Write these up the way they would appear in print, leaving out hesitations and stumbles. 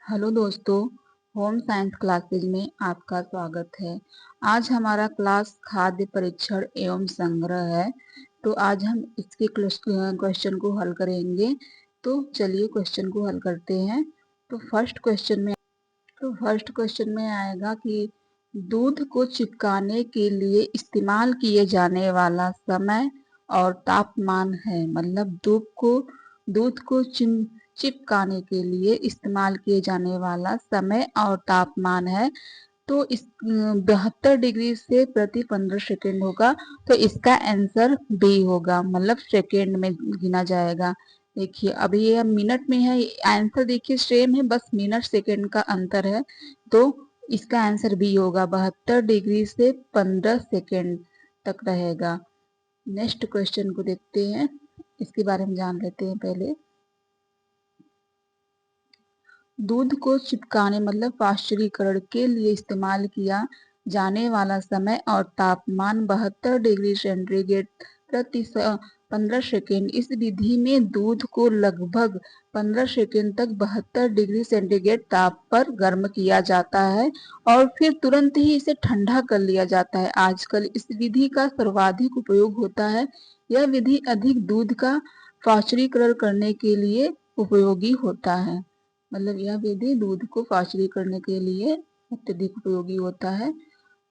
Hello दोस्तों, home science classes में आपका स्वागत है। आज हमारा क्लास खाद्य परीक्षण एवं संग्रह है। तो आज हम इसके क्वेश्चन को हल करेंगे। तो चलिए क्वेश्चन को हल करते हैं। तो फर्स्ट क्वेश्चन में आएगा कि दूध को चिपकाने के लिए इस्तेमाल किए जाने वाला समय और तापमान है। मतलब दूध को चिपकाने के लिए इस्तेमाल किए जाने वाला समय और तापमान है। तो इस 72 डिग्री से प्रति 15 सेकेंड होगा। तो इसका आंसर बी होगा, मतलब सेकेंड में गिना जाएगा। देखिए अभी ये मिनट में है, आंसर देखिए सेम है, बस मिनट सेकेंड का अंतर है। तो इसका आंसर बी होगा, 72 डिग्री से 15 सेकेंड तक रहेगा। नेक्स्ट क्वेश्चन को देखते हैं, इसके बारे में जान लेते हैं पहले। दूध को चिपकाने मतलब पाश्चुरीकरण के लिए इस्तेमाल किया जाने वाला समय और तापमान 72 डिग्री सेंटीग्रेड प्रति 15 सेकेंड। इस विधि में दूध को लगभग 15 सेकेंड तक 72 डिग्री सेंटीग्रेड ताप पर गर्म किया जाता है और फिर तुरंत ही इसे ठंडा कर लिया जाता है। आजकल इस विधि का सर्वाधिक उपयोग होता है। यह विधि अधिक दूध का पाश्चुरीकरण करने के लिए उपयोगी होता है। मतलब यह विधि दूध को पाश्चुरी करने के लिए अत्यधिक उपयोगी होता है।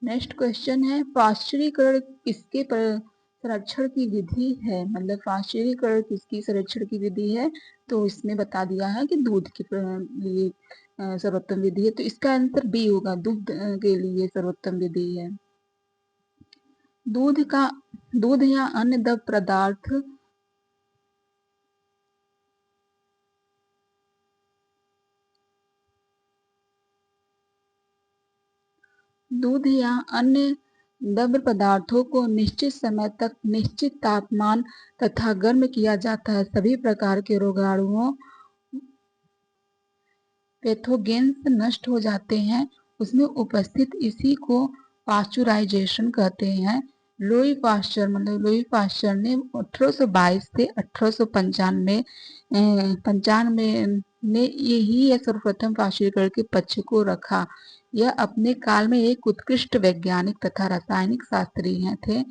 नेक्स्ट क्वेश्चन है, पाश्चुरीकरण किसके संरक्षण की विधि है। मतलब पाश्चुरीकरण किसकी संरक्षण की विधि है। तो इसमें बता दिया है कि दूध के लिए सर्वोत्तम विधि है। तो इसका आंसर बी होगा, दूध के लिए सर्वोत्तम विधि है। दूध या अन्य द्रव पदार्थ दूध या अन्य द्रव पदार्थों को निश्चित समय तक निश्चित तापमान तथा गर्म किया जाता है। सभी प्रकार के रोगाणुओं पैथोजेंस नष्ट हो जाते हैं। उसमें उपस्थित इसी को पाश्चुराइजेशन कहते हैं। लुई पाश्चर ने 1822 से 1895 में यही सर्वप्रथम पाश्चुरीकरण के पक्ष को रखा। यह अपने काल में एक उत्कृष्ट वैज्ञानिक तथा रासायनिक शास्त्री थे।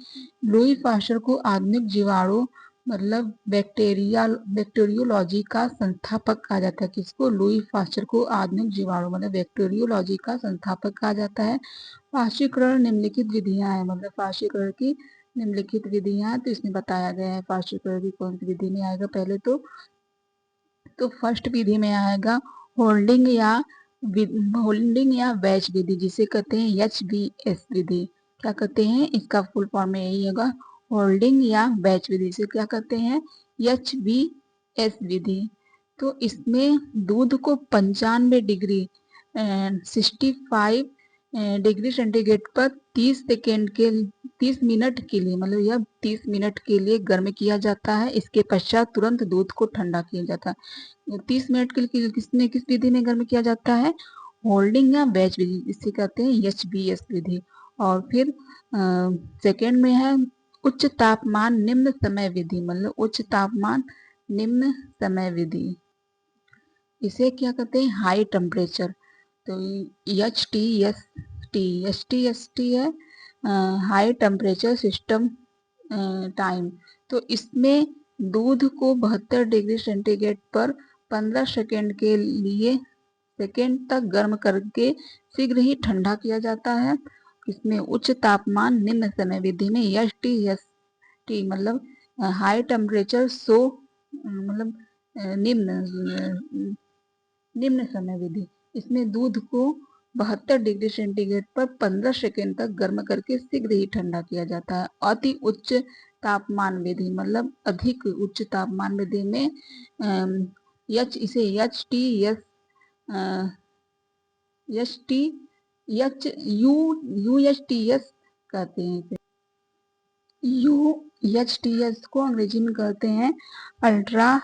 लुई पाश्चर को आधुनिक जीवाणु मतलब बैक्टीरियोलॉजी का संस्थापक कहा जाता है। किसको? लुई पाश्चर को आधुनिक जीवाणु मतलब बैक्टीरियोलॉजी का संस्थापक कहा जाता है। पाश्चुरीकरण निम्नलिखित विधियां हैं, मतलब पाश्चुरीकरण की निम्नलिखित विधियां। तो इसमें बताया गया है पाश्चुरीकरण की कौन सी विधि में आएगा। पहले तो फर्स्ट विधि में आएगा होल्डिंग या बैच विधि, जिसे कहते हैं HBS विधि। क्या कहते हैं? इसका फुल फॉर्म में यही होगा, होल्डिंग या बैच विधि से क्या कहते हैं? HBS विधि। तो इसमें दूध को 95 डिग्री 65 डिग्री सेंटीग्रेड पर 30 मिनट के लिए, मतलब यह 30 मिनट के लिए गर्म किया जाता है। इसके पश्चात तुरंत दूध को ठंडा किया जाता है। 30 मिनट के लिए किस विधि में गर्म किया जाता है? होल्डिंग या बैच विधि, इसे कहते हैं HBS विधि। और फिर सेकेंड में है उच्च तापमान निम्न समय विधि, मतलब उच्च तापमान निम्न समय विधि। इसे क्या कहते हैं? High temperature. तो HTST है हाई टेम्परेचर सिस्टम टाइम। तो इसमें दूध को 72 डिग्री सेंटीग्रेड पर 15 सेकेंड तक गर्म करके शीघ्र ही ठंडा किया जाता है। इसमें उच्च तापमान निम्न समय विधि में HTST मतलब हाई टेम्परेचर मतलब निम्न समय विधि। इसमें दूध को 72 डिग्री सेंटीग्रेड पर 15 सेकेंड तक गर्म करके शीघ्र ही ठंडा किया जाता है। अति उच्च तापमान विधि मतलब अधिक उच्च तापमान विधि में इसे UHTS कहते हैं। UHTS को अंग्रेजी में कहते हैं अल्ट्रा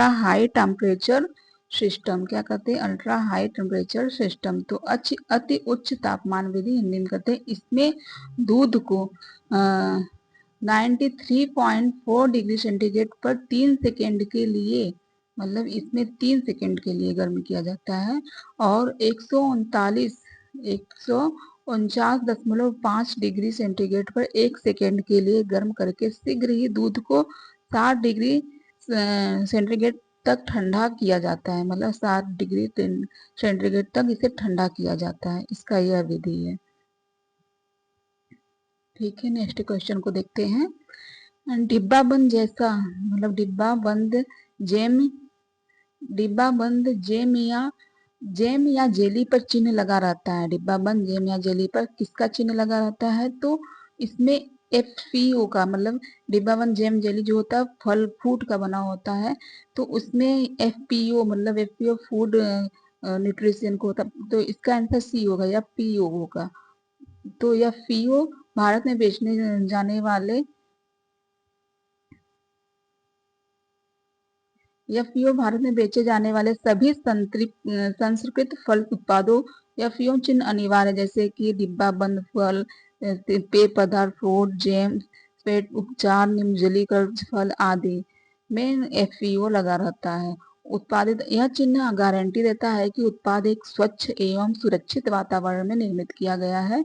हाई टेम्परेचर सिस्टम। क्या कहते हैं? Ultra high temperature system. तो अति उच्च तापमान विधि हिंदी में कहते हैं। इसमें दूध को 93.4 डिग्री सेंटीग्रेड पर 3 सेकेंड के लिए मतलब इसमें 3 सेकंड के लिए गर्म किया जाता है। और 149.5 डिग्री सेंटीग्रेड पर 1 सेकंड के लिए गर्म करके शीघ्र ही दूध को 60 डिग्री सेंटीग्रेड तक ठंडा किया जाता है। मतलब 60 डिग्री सेंटीग्रेड तक इसे ठंडा किया जाता है, इसका यह विधि है। ठीक है, नेक्स्ट क्वेश्चन को देखते हैं। डिब्बा बंद जैसा मतलब डिब्बा बंद जेम या जेली पर चिन्ह लगा रहता है। डिब्बा बंद जेम या जेली पर किसका चिन्ह लगा रहता है? तो इसमें एफपीओ का, मतलब डिब्बा बंद जेम जेली जो होता है फल फ्रूट का बना होता है, तो उसमें एफपीओ मतलब एफपीओ फूड न्यूट्रिशन को होता, तो इसका आंसर सी होगा या पीओ होगा। तो यह पीओ भारत में बेचने जाने वाले एफपीओ भारत में बेचे जाने वाले सभी संस्कृत फल उत्पादों एफपीओ चिन्ह अनिवार्य है, जैसे कि डिब्बा बंद फल, पेय पदार्थ, फ्रूट, जैम, पेट उपचार, निर्जलीकृत फल आदि में एफपीओ लगा रहता है। उत्पादित यह चिन्ह गारंटी देता है कि उत्पाद एक स्वच्छ एवं सुरक्षित वातावरण में निर्मित किया गया है।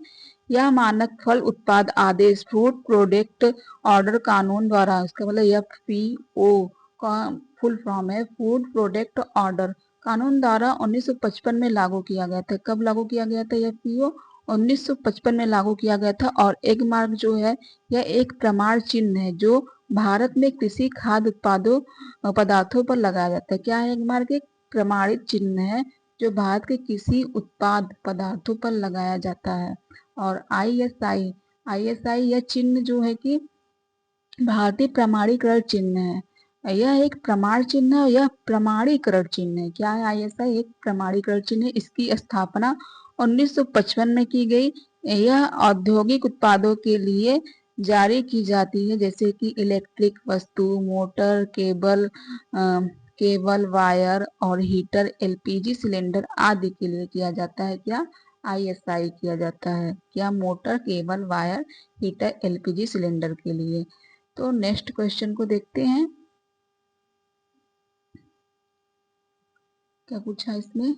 यह मानक फल उत्पाद आदेश फूड प्रोडक्ट ऑर्डर कानून द्वारा, उसका मतलब एफपीओ का फुल फॉर्म है फूड प्रोडक्ट ऑर्डर कानून द्वारा 1955 में लागू किया गया था। कब लागू किया गया था यह पीओ? 1955 में लागू किया गया था। और एग मार्क जो है यह एक प्रमाण चिन्ह है जो भारत में कृषि खाद्य उत्पादों पदार्थों पर लगाया जाता है। क्या है एग मार्क? एक प्रमाणित चिन्ह है जो भारत के कृषि उत्पाद पदार्थों पर लगाया जाता है। और आईएसआई यह चिन्ह जो है कि भारतीय प्रमाणीकरण चिन्ह है। यह एक प्रमाण चिन्ह है, यह प्रमाणीकरण चिन्ह है। क्या है आईएसआई? एक प्रमाणीकरण चिन्ह है। इसकी स्थापना 1955 में की गई। यह औद्योगिक उत्पादों के लिए जारी की जाती है, जैसे कि इलेक्ट्रिक वस्तु, मोटर, केबल वायर और हीटर, एलपीजी सिलेंडर आदि के लिए किया जाता है। क्या? आईएसआई किया जाता है। क्या? Motor, cable wire, heater, LPG cylinder के लिए। तो नेक्स्ट क्वेश्चन को देखते हैं, क्या पूछा इसमें।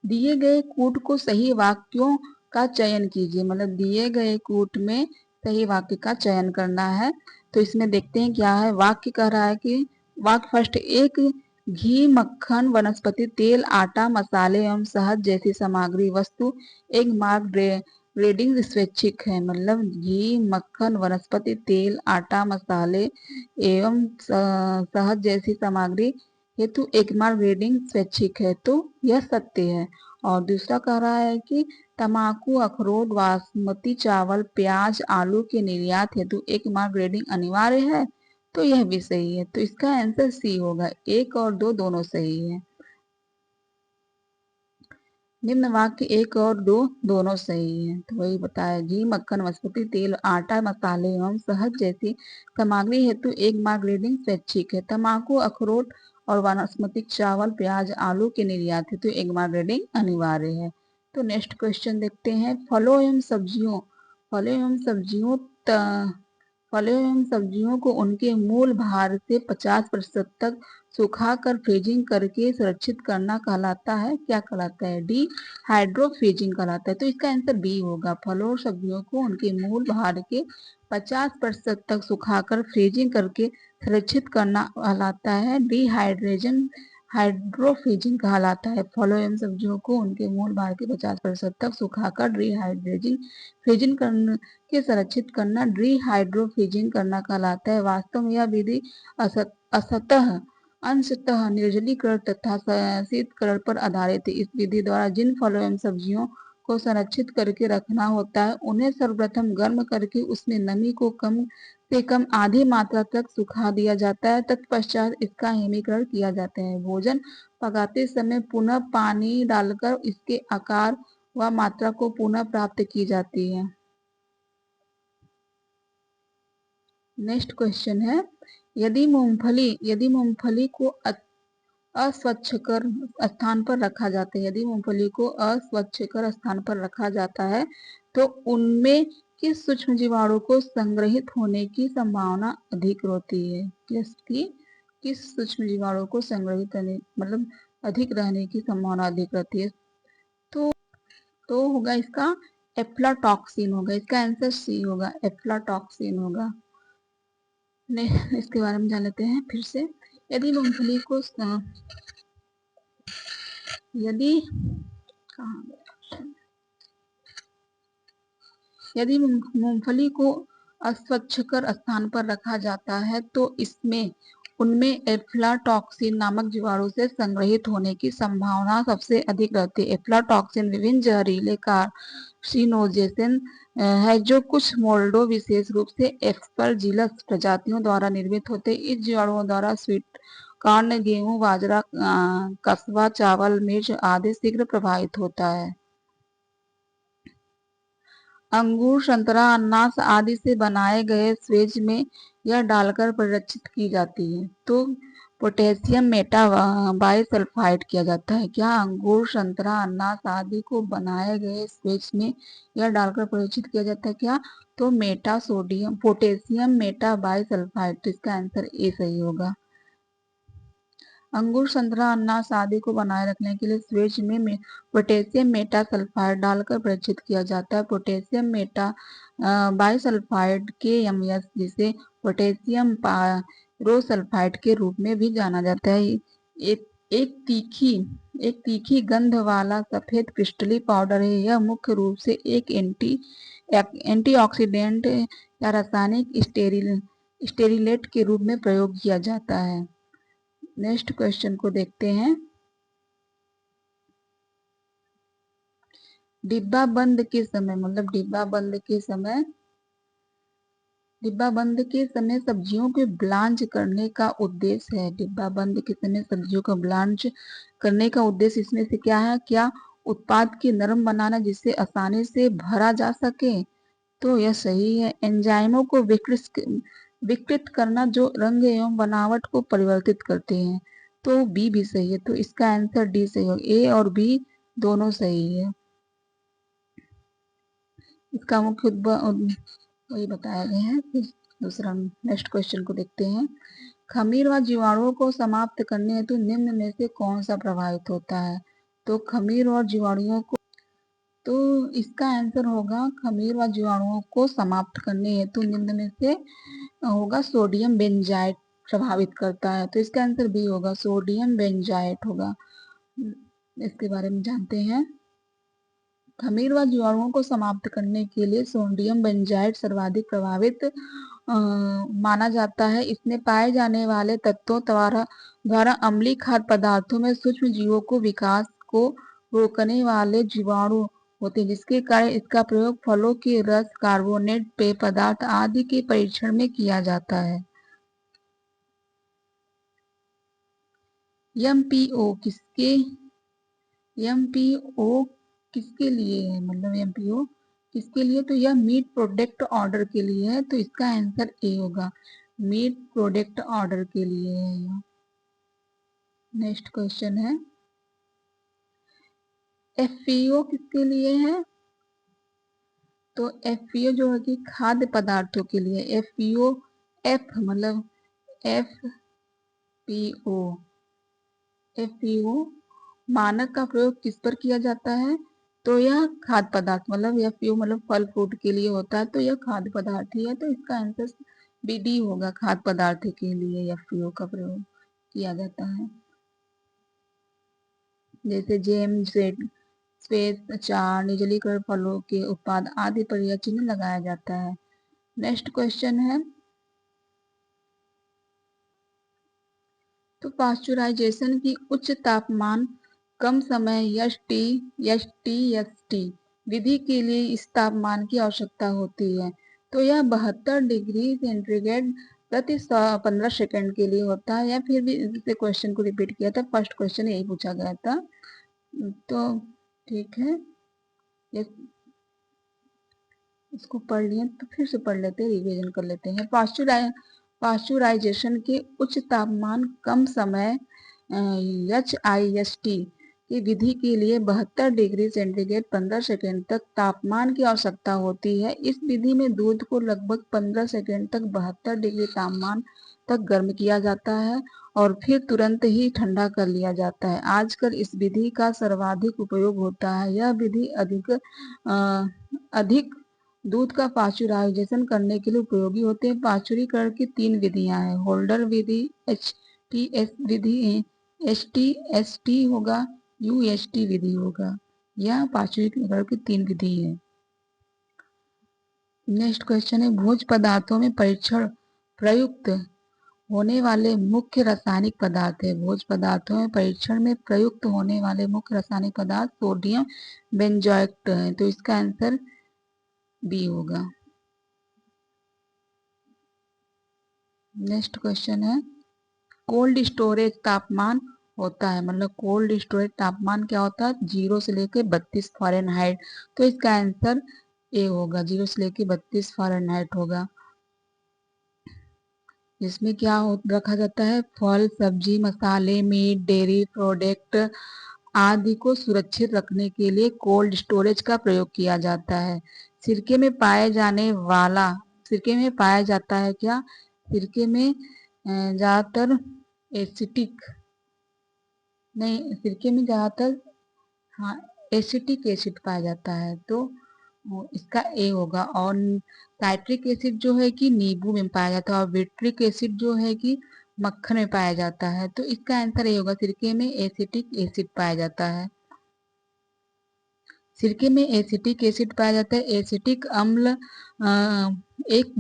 दिए गए कूट को सही वाक्यों का चयन कीजिए। मतलब दिए गए कूट में सही वाक्य का चयन करना है। तो इसमें देखते हैं क्या है। वाक्य कह रहा है कि वाक्य फर्स्ट, एक घी, मक्खन, वनस्पति तेल, आटा, मसाले एवं शहद जैसी सामग्री वस्तु एक मार्क ग्रेडिंग स्वैच्छिक है। मतलब घी, मक्खन, वनस्पति तेल, आटा, मसाले एवं शहद जैसी सामग्री हेतु एक मार्क ग्रेडिंग स्वैच्छिक है, तो यह सत्य है। और दूसरा कह रहा है कि तंबाकू, अखरोट, बासमती चावल, प्याज, आलू के निर्यात हेतु एक मार्क ग्रेडिंग अनिवार्य है, तो यह भी सही है। तो इसका आंसर सी होगा। 1 और 2 दोनों सही है। निम्न वाक्य 1 और 2 दोनों सही है। तो वही बताया, घी, मक्खन, वनस्पति तेल, आटा, मसाले एवं शहद जैसी सामग्री हेतु एक मार्क ग्रेडिंग स्वैच्छिक है। तंबाकू, अखरोट और वानस्पतिक चावल, प्याज, आलू के निर्यात हेतु एक मार्क ग्रेडिंग अनिवार्य है। तो नेक्स्ट क्वेश्चन देखते हैं। फलों एवं सब्जियों फलों एवं सब्जियों को उनके मूल भार से 50% तक सुखाकर फ्रीजिंग करके सुरक्षित करना कहलाता है। क्या कहलाता है? डी हाइड्रोफ्रीजिंग कहलाता है। तो इसका आंसर बी होगा। फलों और सब्जियों को उनके मूल भार के 50% तक सुखाकर फ्रीजिंग करके सुरक्षित करना कहलाता है डिहाइड्रेशन हाइड्रोफ्रीजिंग कहलाता है। फलों एवं सब्जियों को उनके मूल भार के 50% तक सुखाकर डिहाइड्रेजिंग फ्रीजिंग के संरक्षित करना डिहाइड्रोफ्रीजिंग करना कहलाता है। वास्तव में यह विधि अंशतः निर्जलीकरण तथा शीतकरण पर आधारित है। इस विधि द्वारा जिन फलों एवं सब्जियों को संरक्षित करके रखना होता है उन्हें सर्वप्रथम गर्म करके उसमें नमी को कम से कम आधी मात्रा तक सुखा दिया जाता है। तत्पश्चात इसका हिमीकरण किया जाता है। भोजन पकाते समय पुनः पानी डालकर इसके आकार व मात्रा को पुनः प्राप्त की जाती है। नेक्स्ट क्वेश्चन है, यदि मूंगफली को अस्वच्छकर स्थान पर रखा जाता है, यदि मूंगफली को अस्वच्छकर स्थान पर रखा जाता है तो उनमें किस सूक्ष्म जीवाणु को संग्रहित होने की संभावना अधिक होती है? किस सूक्ष्म जीवाणु को संग्रहित होने मतलब अधिक रहने की संभावना अधिक रहती है? तो होगा इसका एफ्लाटॉक्सिन होगा। इसका आंसर सी होगा, एफ्लाटॉक्सिन होगा। इसके बारे में जान लेते हैं फिर से। यदि मूंगफली को यदि यदि मूंगफली को अस्वच्छकर स्थान पर रखा जाता है तो इसमें उनमें एफ्लाटॉक्सिन नामक जीवाणु से संग्रहित होने की संभावना सबसे अधिक रहती है। एफ्लाटॉक्सिन विभिन्न जहरीले कार्सिनोजेन है जो कुछ मोल्डो विशेष रूप से एस्परजिलस प्रजातियों द्वारा निर्मित होते हैं। इस जीवाणुओं द्वारा स्वीट कॉर्न, गेहूं, बाजरा, कस्बा, चावल, मिर्च आदि शीघ्र प्रभावित होता है। अंगूर, संतरा, अनानास आदि से बनाए गए स्वेज में यह डालकर परिरक्षित की जाती है। तो पोटेशियम मेटा बाइसल्फाइड किया जाता है। क्या अंगूर, संतरा, अनानास आदि को बनाए गए स्वेज में यह डालकर परिरक्षित किया जाता है? क्या? तो पोटेशियम मेटा बाइसल्फाइड। तो इसका आंसर ए सही होगा। अंगूर, संतरा, अनानास आदि को बनाए रखने के लिए स्वेज में पोटेशियम मेटासल्फाइड डालकर परिरक्षित किया जाता है। पोटेशियम मेटा बाइसल्फाइड KMS, जिसे पोटेशियम पायरोसल्फाइड के रूप में भी जाना जाता है, एक तीखी गंध वाला सफेद क्रिस्टली पाउडर है। यह मुख्य रूप से एक एंटीऑक्सीडेंट या रासायनिक स्टेरिलेट के रूप में प्रयोग किया जाता है। नेक्स्ट क्वेश्चन को देखते हैं। डिब्बा बंद के समय मतलब डिब्बा बंद के समय सब्जियों के ब्लांच करने का उद्देश्य है। डिब्बा बंद के समय सब्जियों का ब्लांच करने का उद्देश्य इसमें से क्या है? क्या उत्पाद की नरम बनाना जिससे आसानी से भरा जा सके? तो यह सही है। एंजाइमों को विकृत करना जो रंग एवं बनावट को परिवर्तित करते हैं। तो बी भी सही है। तो इसका आंसर डी सही होगा। ए और बी दोनों सही है। इसका मुख्य वही बताया गया है। दूसरा नेक्स्ट क्वेश्चन को देखते हैं। खमीर व जीवाणुओं को समाप्त करने हेतु निम्न में से कौन सा प्रभावित होता है? तो खमीर और जीवाणुओं को तो इसका आंसर होगा खमीर व जीवाणुओं को समाप्त करने हेतु निम्न में से होगा सोडियम बेंजाइट प्रभावित करता है। तो इसका आंसर बी होगा, सोडियम बेंजाइट होगा। इसके बारे में जानते हैं। खमीर व जीवाणुओं को समाप्त करने के लिए सोडियम बेंजाइट सर्वाधिक प्रभावित माना जाता है। इसमें पाए जाने वाले तत्वों द्वारा अम्लीय खाद्य पदार्थों में सूक्ष्म जीवों को विकास को रोकने वाले जीवाणु होते हैं, जिसके कारण इसका प्रयोग फलों के रस, कार्बोनेट पेय पदार्थ आदि के परीक्षण में किया जाता है। एमपीओ किसके लिए है? मतलब एमपीओ किसके लिए? तो यह मीट प्रोडक्ट ऑर्डर के लिए है। तो इसका आंसर ए होगा, मीट प्रोडक्ट ऑर्डर के लिए है। नेक्स्ट क्वेश्चन है, एफपीओ किसके लिए है? तो एफपीओ जो है कि खाद्य पदार्थों के लिए। एफपीओ मतलब एफपीओ मानक का प्रयोग किस पर किया जाता है? तो यह खाद्य पदार्थ मतलब एफपीओ मतलब फल फ्रूट के लिए होता है। तो यह खाद्य पदार्थ ही है। तो इसका आंसर BD होगा, खाद्य पदार्थ के लिए एफपीओ का प्रयोग किया जाता है। जैसे जेम, श्वेत, अचार, निर्जलीकरण फलों के उत्पाद आदि पर यह चिन्ह लगाया जाता है। नेक्स्ट क्वेश्चन है, तो पाश्चुराइजेशन की उच्च तापमान कम समय ST विधि के लिए इस तापमान की आवश्यकता होती है। तो यह 72 डिग्री सेंटीग्रेड प्रति 15 सेकंड के लिए होता है। या फिर भी इस क्वेश्चन को रिपीट किया था, फर्स्ट क्वेश्चन यही पूछा गया था। तो ठीक है, इसको पढ़ लिए तो फिर से पढ़ लेते हैं, रिवीजन कर लेते हैं। पाश्चुराइजेशन के उच्च तापमान कम समय HIST की विधि के लिए 72 डिग्री सेंटीग्रेड 15 सेकेंड तक तापमान की आवश्यकता होती है। इस विधि में दूध को लगभग 15 सेकेंड तक 72 डिग्री तापमान तक गर्म किया जाता है और फिर तुरंत ही ठंडा कर लिया जाता है। आजकल इस विधि का सर्वाधिक उपयोग होता है। यह विधि अधिक दूध का पाश्चुराइजेशन करने के लिए उपयोगी होते हैं। पाश्चुरीकरण की 3 विधियां हैं। होल्डर विधि, HTS विधि, HTST होगा, UST विधि होगा। यह पाश्चुरीकरण की 3 विधि है। नेक्स्ट क्वेश्चन है, भोज्य पदार्थों में परीक्षण प्रयुक्त होने वाले मुख्य रासायनिक पदार्थ है। भोज्य पदार्थों में परीक्षण में प्रयुक्त होने वाले मुख्य रासायनिक पदार्थ सोडियम बेंजोएट है, तो इसका आंसर बी होगा। नेक्स्ट क्वेश्चन है, कोल्ड स्टोरेज तापमान होता है, मतलब कोल्ड स्टोरेज तापमान क्या होता है, 0 से लेकर 32 फ़ारेनहाइट, तो इसका आंसर ए होगा, 0 से लेकर 32 फ़ारेनहाइट होगा। जिसमें क्या रखा जाता है, फल, सब्जी, मसाले, मीट, डेयरी प्रोडक्ट आदि को सुरक्षित रखने के लिए कोल्ड स्टोरेज का प्रयोग किया जाता है। सिरके में पाया जाता है क्या, सिरके में ज़्यादातर एसिटिक नहीं, सिरके में ज़्यादातर हाँ एसिटिक एसिड पाया जाता है, तो इसका ए होगा। और साइट्रिक एसिड जो है कि नींबू में पाया जाता है और विट्रिक एसिड जो है कि मक्खन में पाया जाता है, तो इसका आंसर ए होगा, सिरके में एसिटिक एसिड पाया जाता है। सिरके में एसिटिक एसिड पाया जाता है। एसिटिक अम्ल एक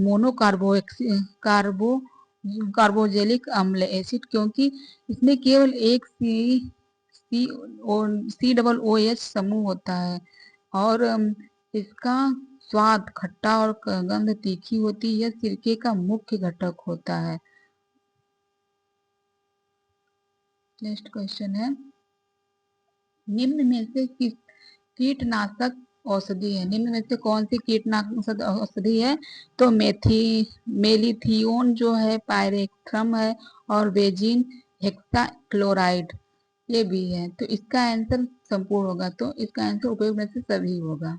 कार्बोजेलिक अम्ल एसिड, क्योंकि इसमें केवल एक सी डबल ओ एच समूह होता है और इसका स्वाद खट्टा और गंध तीखी होती है। यह सिरके का मुख्य घटक होता है। नेक्स्ट क्वेश्चन है, निम्न में से किस कीटनाशक औषधि है, निम्न में से कौन सी कीटनाशक औषधि है, तो मेलिथियोन जो है, पायरेथ्रम है और बेजिन हेक्साक्लोराइड ये भी है, तो इसका आंसर संपूर्ण होगा, तो इसका आंसर उपयोग में से सभी होगा।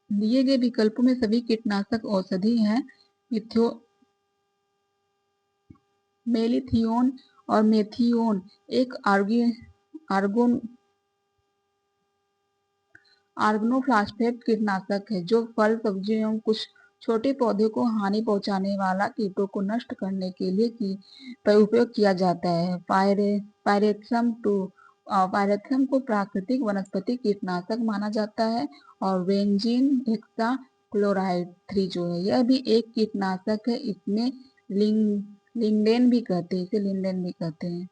दिए गए विकल्पों में सभी कीटनाशक औषधि हैं। मेलिथियोन और मेथियोन एक आर्गनोफ्लास्फेट कीटनाशक है जो फल, सब्जियों एवं कुछ छोटे पौधे को हानि पहुंचाने वाला कीटों को नष्ट करने के लिए उपयोग किया जाता है। पायरेथ्रम को प्राकृतिक वनस्पति कीटनाशक माना जाता है और बेंजीन हेक्साक्लोराइड 3 जो है यह भी एक कीटनाशक है। इसमें लिंडेन भी कहते हैं, इसे लिंडेन भी कहते हैं।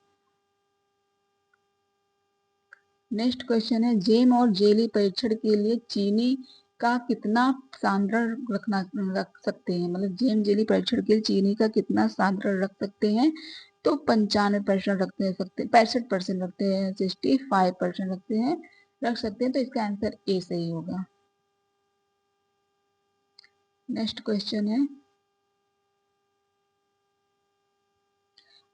नेक्स्ट क्वेश्चन है, जेम और जेली परीक्षण के लिए चीनी का कितना सांद्रण रख सकते हैं, मतलब जेम जेली परीक्षण के लिए चीनी का कितना सांद्रण रख सकते हैं, तो 95% रखते हैं, 65% रखते हैं, 65% रख सकते हैं, तो इसका आंसर ए सही होगा। नेक्स्ट क्वेश्चन है,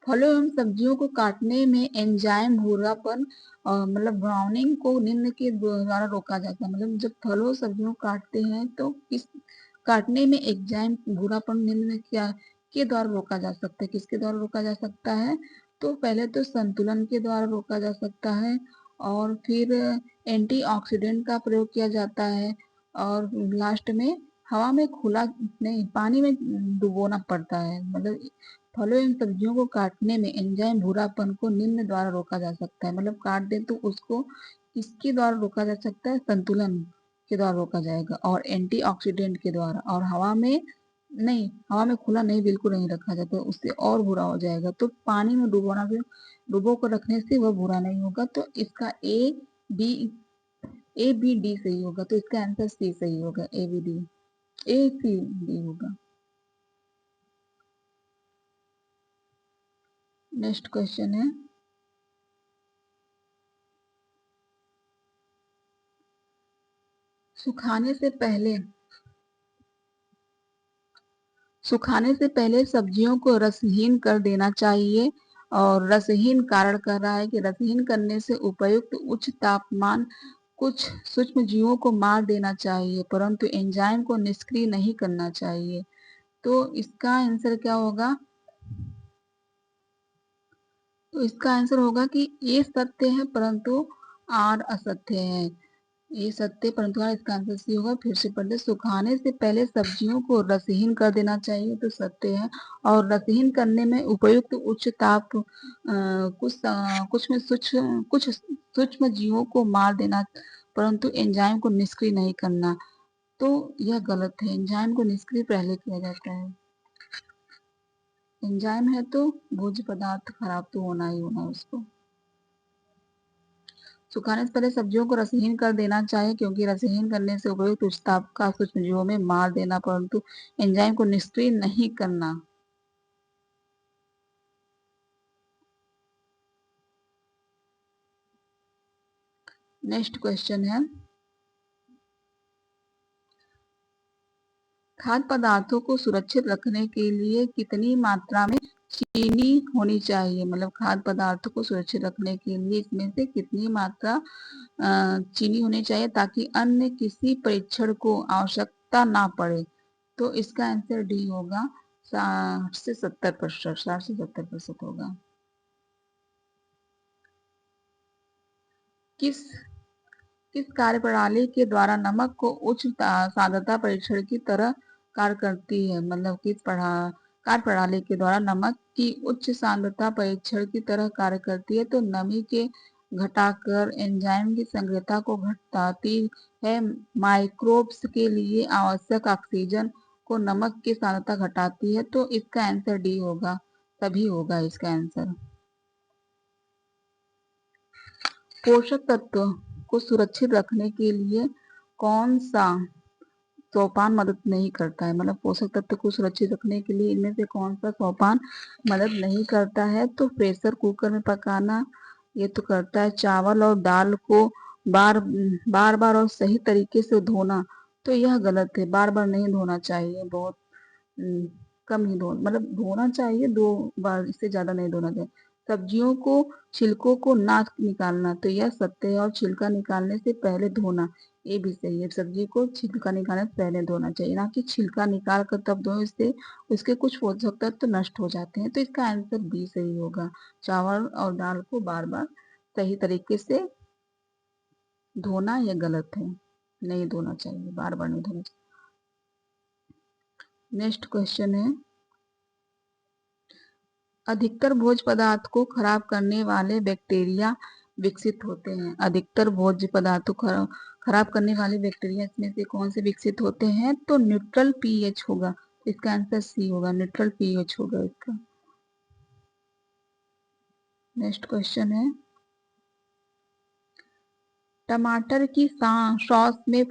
फलों एवं सब्जियों को काटने में एंजाइम भूरापन मतलब ब्राउनिंग को निम्न के द्वारा रोका जाता है, मतलब जब फलों सब्जियों काटते हैं तो किस काटने में एंजाइम भूरापन निम्न क्या के द्वारा रोका जा सकता है, किसके द्वारा रोका जा सकता है, तो पहले तो संतुलन के द्वारा रोका जा सकता है और फिर एंटीऑक्सीडेंट का प्रयोग किया जाता है और लास्ट में हवा में खुला नहीं पानी में डुबोना पड़ता है। मतलब फलों एवं सब्जियों को काटने में एंजाइम भूरापन को निम्न द्वारा रोका जा सकता है, मतलब काट दे तो उसको किसके द्वारा रोका जा सकता है, संतुलन के द्वारा रोका जाएगा और एंटीऑक्सीडेंट के द्वारा, और हवा में खुला नहीं बिल्कुल नहीं रखा जाता, उससे और बुरा हो जाएगा। तो पानी में डुबो कर रखने से वह बुरा नहीं होगा, तो इसका बी डी सही होगा, तो इसका आंसर सी सही होगा, ए सी डी होगा। नेक्स्ट क्वेश्चन है, सुखाने से पहले सब्जियों को रसहीन कर देना चाहिए और रसहीन कारण कह रहा है कि रसहीन करने से उपयुक्त उच्च तापमान कुछ सूक्ष्म जीवों को मार देना चाहिए, परंतु एंजाइम को निष्क्रिय नहीं करना चाहिए। तो इसका आंसर क्या होगा? तो इसका आंसर होगा कि ये सत्य है परंतु आर असत्य है। ये सत्य परंतु आर, इसका आंसर सी होगा। फिर से पढ़ते, सुखाने से पहले सब्जियों को रसहीन कर देना चाहिए, तो सत्य है। और रसहीन करने में उपयुक्त उच्च ताप कुछ सूक्ष्म जीवों को मार देना, परंतु एंजाइम को निष्क्रिय नहीं करना, तो यह गलत है। एंजाइम को निष्क्रिय पहले किया जाता है। एंजाइम है तो भोज्य पदार्थ खराब तो होना ही होना है उसको। सुखाने से पहले सब्जियों को रसहीन कर देना चाहिए, क्योंकि रसहीन करने से उपयुक्त उच्च ताप का सूक्ष्मजीवों में मार देना, परंतु एंजाइम को निष्क्रिय नहीं करना। नेक्स्ट क्वेश्चन है, खाद्य पदार्थों को सुरक्षित रखने के लिए कितनी मात्रा में चीनी होनी चाहिए? मतलब खाद्य पदार्थों को सुरक्षित रखने के लिए इसमें से कितनी मात्रा चीनी होनी चाहिए ताकि अन्य किसी परीक्षण को आवश्यकता ना पड़े? तो इसका आंसर डी होगा, 60 से 70%। 60 से 70% होगा। किस किस कार्यप्रणाली के द्वारा नमक को उच्च सांद्रता परीक्षण की तरह कार्य करती है? मतलब किस कार्यप्रणाली के द्वारा नमक की उच्च सांद्रता परीक्षण की तरह कार्य करती है? तो नमी के घटाकर एंजाइम की संक्रियता को घटाती है, माइक्रोब्स के लिए आवश्यक ऑक्सीजन को नमक की सांद्रता घटाती है। तो इसका आंसर डी होगा, तभी होगा इसका आंसर। पोषक तत्व को सुरक्षित रखने के लिए कौन सा सोपान मदद नहीं करता है? मतलब पोषक तत्व को सुरक्षित रखने के लिए इनमें से कौन सा सोपान मदद नहीं करता है? तो प्रेशर कुकर में पकाना ये तो करता है। चावल और दाल को बार बार बार और सही तरीके से धोना, तो यह गलत है। बार बार नहीं धोना चाहिए, बहुत कम ही मतलब धोना चाहिए, 2 बार, इससे ज्यादा नहीं धोना चाहिए। सब्जियों को छिलकों को ना निकालना, तो यह सत्य है। और छिलका निकालने से पहले धोना, ये भी सही है। सब्जी को छिलका निकालने से पहले धोना चाहिए, ना कि छिलका निकाल कर तब धोए, इससे उसके कुछ पोषक तत्व तो नष्ट हो जाते हैं। तो इसका आंसर बी सही होगा। चावल और दाल को बार बार सही तरीके से धोना यह गलत है, नहीं धोना चाहिए, बार बार नहीं धोना चाहिए। नेक्स्ट क्वेश्चन है, अधिकतर भोज्य पदार्थ को खराब करने वाले बैक्टीरिया विकसित होते हैं। अधिकतर भोज्य पदार्थों को खराब करने वाले बैक्टीरिया इसमें से कौन से विकसित होते हैं? तो न्यूट्रल पीएच होगा। इसका आंसर सी होगा, न्यूट्रल पीएच होगा इसका। नेक्स्ट क्वेश्चन है, टमाटर की सॉस में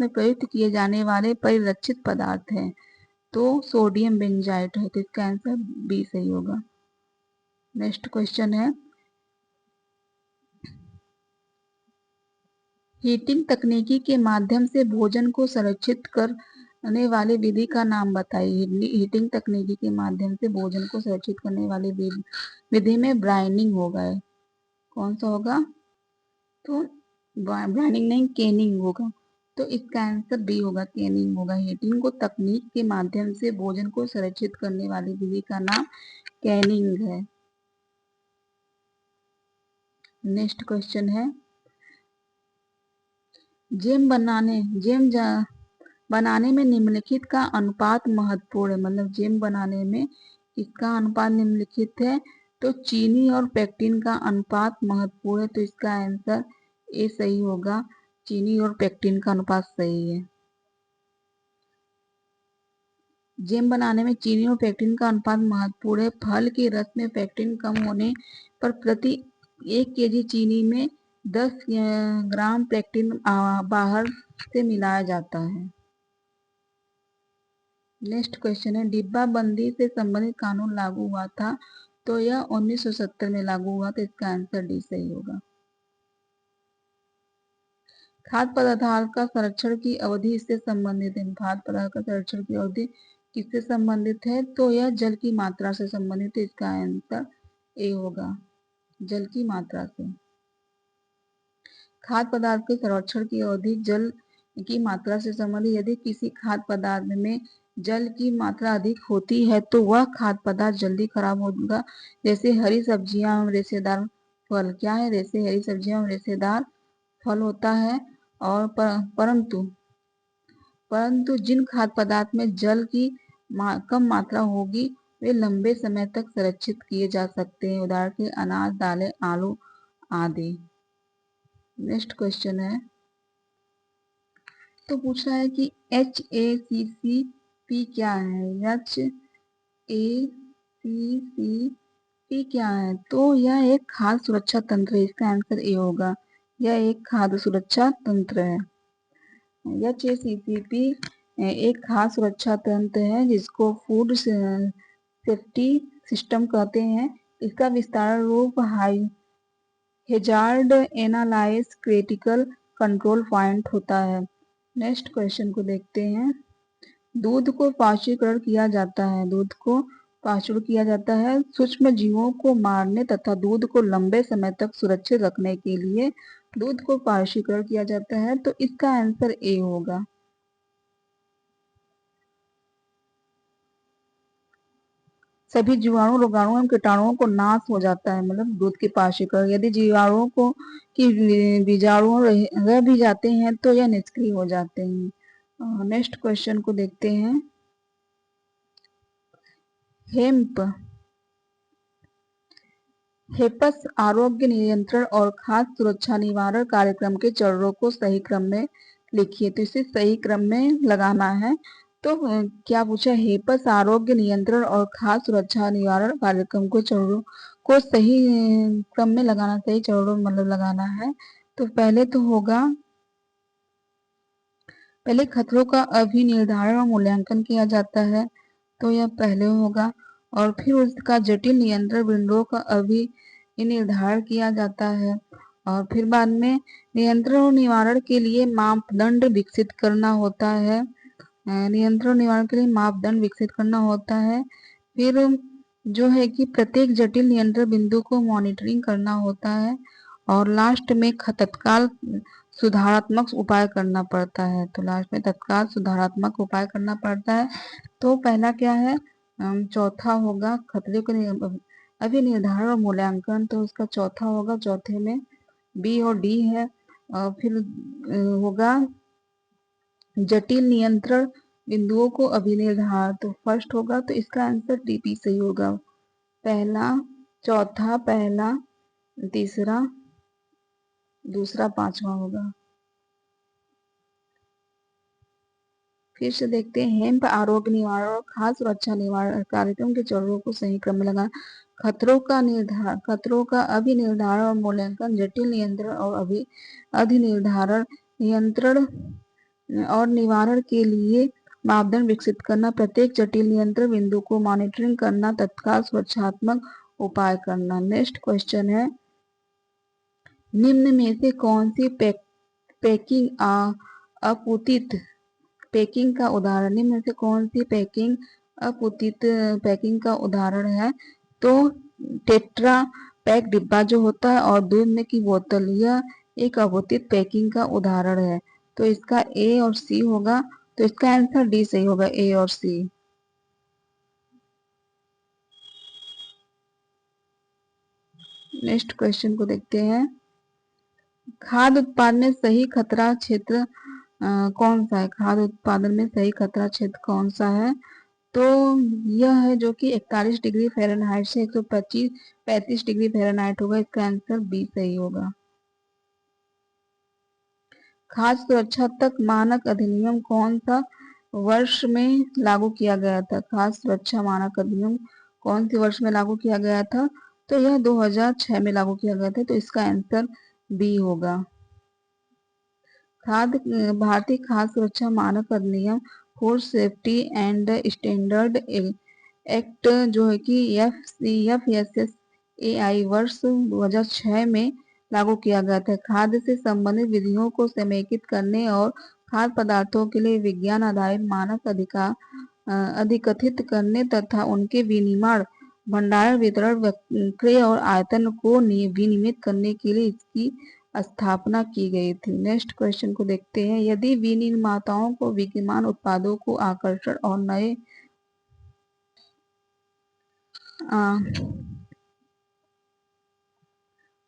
प्रयुक्त किए जाने वाले परिरक्षित पदार्थ हैं। तो सोडियम बेंजाइट है, तो इसका आंसर बी सही होगा। नेक्स्ट क्वेश्चन है, हीटिंग तकनीकी के माध्यम से भोजन को संरक्षित करने वाली विधि का नाम बताइए। हीटिंग तकनीकी के माध्यम से भोजन को संरक्षित करने वाली विधि में ब्राइनिंग होगा। कौन सा होगा? तो ब्राइनिंग नहीं, केनिंग होगा। तो इसका आंसर बी होगा, केनिंग होगा। हीटिंग को तकनीक के माध्यम से भोजन को संरक्षित करने वाली विधि का नाम कैनिंग है। नेक्स्ट क्वेश्चन है, जेम बनाने में निम्नलिखित का अनुपात महत्वपूर्ण है। मतलब जेम बनाने में किसका अनुपात निम्नलिखित है? तो चीनी और पेक्टिन का अनुपात महत्वपूर्ण है, तो इसका आंसर ए सही होगा। चीनी और पेक्टिन का अनुपात सही है। जेम बनाने में चीनी और पेक्टिन का अनुपात महत्वपूर्ण है। फल के रस में पेक्टिन कम होने पर प्रति 1 केजी चीनी में 10 ग्राम पेक्टिन बाहर से मिलाया जाता है। नेक्स्ट क्वेश्चन है, डिब्बाबंदी से संबंधित कानून लागू हुआ था? तो यह 1970 में लागू हुआ, तो इसका आंसर डी सही होगा। खाद्य पदार्थ का संरक्षण की अवधि इससे संबंधित है। खाद्य पदार्थ का संरक्षण की अवधि किससे संबंधित है? तो यह जल की मात्रा से संबंधित है। इसका आंसर ए होगा, जल की मात्रा से। खाद्य पदार्थ के संरक्षण की अवधि जल की मात्रा से संबंधित। यदि किसी खाद्य पदार्थ में जल की मात्रा अधिक होती है तो वह खाद्य पदार्थ जल्दी खराब होगा। जैसे हरी सब्जियां एवं रेशेदार फल। क्या है? जैसे हरी सब्जियां एवं रेशेदार फल होता है। और परंतु जिन खाद्य पदार्थ में जल की कम मात्रा होगी वे लंबे समय तक संरक्षित किए जा सकते हैं। उदाहरण के अनाज, दालें, आलू आदि। नेक्स्ट क्वेश्चन है, तो पूछा है कि HACCP क्या है? HACCP क्या है? तो यह एक खाद्य सुरक्षा तंत्र है। इसका आंसर ए होगा, यह एक खाद्य सुरक्षा तंत्र है। HACCP एक खाद्य सुरक्षा तंत्र है जिसको फूड सेफ्टी सिस्टम कहते हैं। इसका विस्तार रूप hazard analyse critical control point होता है। नेक्स्ट क्वेश्चन को देखते हैं। दूध को पाश्चुरीकरण किया जाता है। दूध को पाश्चुरीकरण किया जाता है सूक्ष्म जीवों को मारने तथा दूध को लंबे समय तक सुरक्षित रखने के लिए दूध को पाश्चुरीकरण किया जाता है। तो इसका आंसर ए होगा। सभी जीवाणु, रोगाणु एवं कीटाणुओं को नाश हो जाता है, मतलब दूध के पाश्चुरीकरण। यदि जीवाणुओं को की बीजाणु रह भी जाते हैं तो यह निष्क्रिय हो जाते हैं। नेक्स्ट क्वेश्चन को देखते हैं। हेपस आरोग्य नियंत्रण और खाद्य सुरक्षा निवारण कार्यक्रम के चरणों को सही क्रम में लिखिए। तो इसे सही क्रम में लगाना है। तो क्या पूछा? हेपस आरोग्य नियंत्रण और खाद्य सुरक्षा निवारण कार्यक्रम को चरणों को सही क्रम में लगाना, सही चरणों में मतलब लगाना है। तो पहले तो होगा, पहले खतरों का अभिनिर्धारण और मूल्यांकन किया जाता है, तो यह पहले होगा। और फिर उसका जटिल नियंत्रण बिंदुओं का अभिनिर्धारण किया जाता है। और फिर बाद में नियंत्रण और निवारण के लिए मापदंड विकसित करना होता है। नियंत्रण निवारण के लिए मापदंड विकसित करना होता है। फिर जो है कि प्रत्येक जटिल नियंत्रण बिंदु को मॉनिटरिंग करना होता है। और लास्ट में तत्काल सुधारात्मक उपाय करना पड़ता है। तो लास्ट में तत्काल सुधारात्मक उपाय करना पड़ता है। तो पहला क्या है? चौथा होगा खतरे को अभी निर्धारण और मूल्यांकन। तो उसका चौथा होगा, चौथे में बी और डी है। और फिर होगा जटिल नियंत्रण बिंदुओं को अभिनिर्धारण। तो फर्स्ट होगा, तो इसका आंसर टीपी सही होगा। पहला, चौथा, पहला, तीसरा, दूसरा, पांचवा होगा। फिर से देखते हैं। हेम्प आरोग्य निवारण और खाद्य सुरक्षा निवारण कार्यक्रम के चरणों को सही क्रम में लगाना। खतरों का अभिनिर्धारण और मूल्यांकन, जटिल नियंत्रण और अधिनिर्धारण, नियंत्रण और निवारण के लिए मापदंड विकसित करना, प्रत्येक जटिल नियंत्रण बिंदु को मॉनिटरिंग करना, तत्काल सुरक्षात्मक उपाय करना। नेक्स्ट क्वेश्चन है, निम्न में से कौन सी पैकिंग अपूतित पैकिंग का उदाहरण? निम्न में से कौन सी पैकिंग अपूतित पैकिंग का उदाहरण है? तो टेट्रा पैक डिब्बा जो होता है और दूध में की बोतल, यह एक अपूतित पैकिंग का उदाहरण है। तो इसका ए और सी होगा। तो इसका आंसर डी सही होगा, ए और सी। नेक्स्ट क्वेश्चन को देखते हैं। खाद्य उत्पादन में सही खतरा क्षेत्र कौन सा है? खाद्य उत्पादन में सही खतरा क्षेत्र कौन सा है? तो यह है जो कि 41 डिग्री फ़ारेनहाइट से 135 डिग्री फ़ारेनहाइट होगा। इसका आंसर बी सही होगा। खाद्य सुरक्षा तक मानक अधिनियम कौन सा वर्ष में लागू किया गया था? खाद्य सुरक्षा मानक अधिनियम कौन से वर्ष में लागू किया गया था? तो यह 2006 में लागू किया गया था। तो इसका आंसर बी होगा। भारतीय खाद्य सुरक्षा मानक अधिनियम, food safety and standard act जो है कि FSSAI वर्ष 2006 में लागू किया गया था। खाद्य से संबंधित विधियों को समेकित करने और खाद्य पदार्थों के लिए विज्ञान आधारित मानक अधिकथित करने तथा उनके विनिर्माण, भंडारण, वितरण, विक्रय और आयतन को विनियमित करने के लिए इसकी स्थापना की गई थी। नेक्स्ट क्वेश्चन को देखते हैं। यदि विनिर्माताओं को विद्यमान उत्पादों को आकर्षण और नए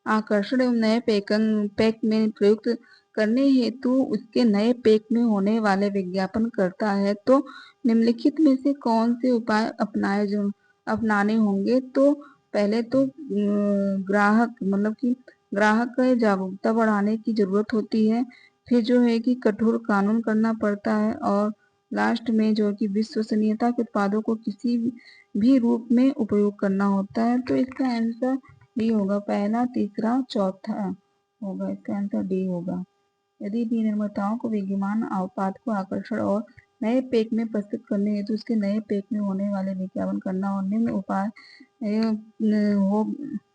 आकर्षण एवं नए पैक में प्रयुक्त करने हेतु उसके नए पैक में होने वाले विज्ञापन करता है तो निम्नलिखित में से कौन से उपाय अपनाने होंगे। तो पहले तो ग्राहक मतलब कि ग्राहक का जागरूकता बढ़ाने की जरूरत होती है। फिर जो है कि कठोर कानून करना पड़ता है और लास्ट में जो कि विश्वसनीयता के उत्पादों को किसी भी रूप में उपयोग करना होता है। तो इसका आंसर डी होगा, पहला, तीसरा, चौथा होगा। इसका आंसर डी होगा। यदि विनिर्माताओं को विद्यमान उत्पाद को आकर्षण और नए पैक में प्रस्तुत करने हेतु उसके नए पैक में होने वाले विज्ञापन करना और निम्न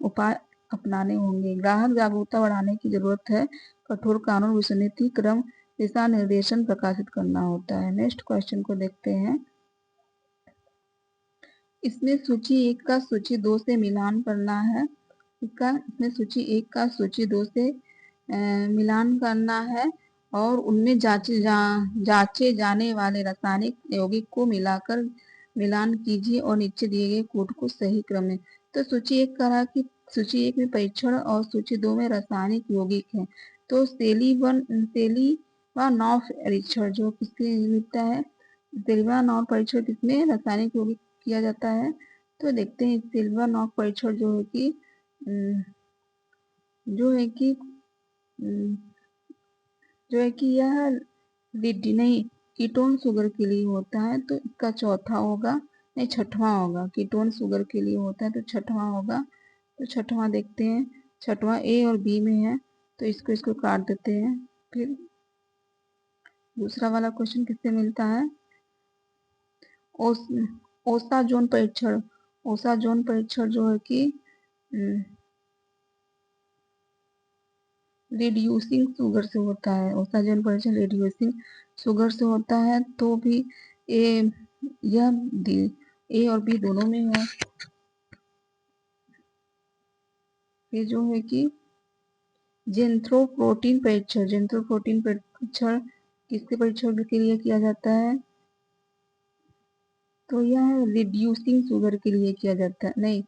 उपाय अपनाने होंगे। ग्राहक जागरूकता बढ़ाने की जरूरत है, कठोर कानून, विसंगति क्रम, दिशा निर्देशन प्रकाशित करना होता है। नेक्स्ट क्वेश्चन को देखते हैं। इसमें सूची 1 का सूची 2 से मिलान करना है। इसमें सूची 1 का सूची 2 से मिलान करना है और उनमें जांचे जाने वाले रासायनिक यौगिक को मिलाकर मिलान कीजिए और नीचे दिए गए कोड को सही क्रम में। तो सूची 1 कह रहा कि सूची 1 में परीक्षण और सूची 2 में रासायनिक यौगिक है। तो सेलीवानॉफ परीक्षण जो किसके मिलता है, सेलीवानॉफ परीक्षण किसमें रासायनिक यौगिक किया जाता है। तो देखते हैं सेलीवानॉफ परीक्षण जो है कि यह नहीं कीटोन शुगर के लिए होता है। तो इसका चौथा होगा, नहीं छठवां होगा। कीटोन शुगर के लिए होता है तो छठवां होगा। तो छठवां देखते हैं, छठवां ए और बी में है तो इसको काट देते हैं। फिर दूसरा वाला क्वेश्चन किससे मिलता है, ओसाजोन परीक्षण। ओसाजोन परीक्षण जो है कि रिड्यूसिंग शुगर से होता है। ओसाजोन परीक्षण रिड्यूसिंग शुगर से होता है। तो भी ए और बी दोनों में है। ये जो है कि जेंथ्रोप्रोटीन परीक्षण, जेंथ्रोप्रोटीन परीक्षण किसके परीक्षण के लिए किया जाता है। तो यह रिड्यूसिंग शुगर के लिए किया जाता है, नहीं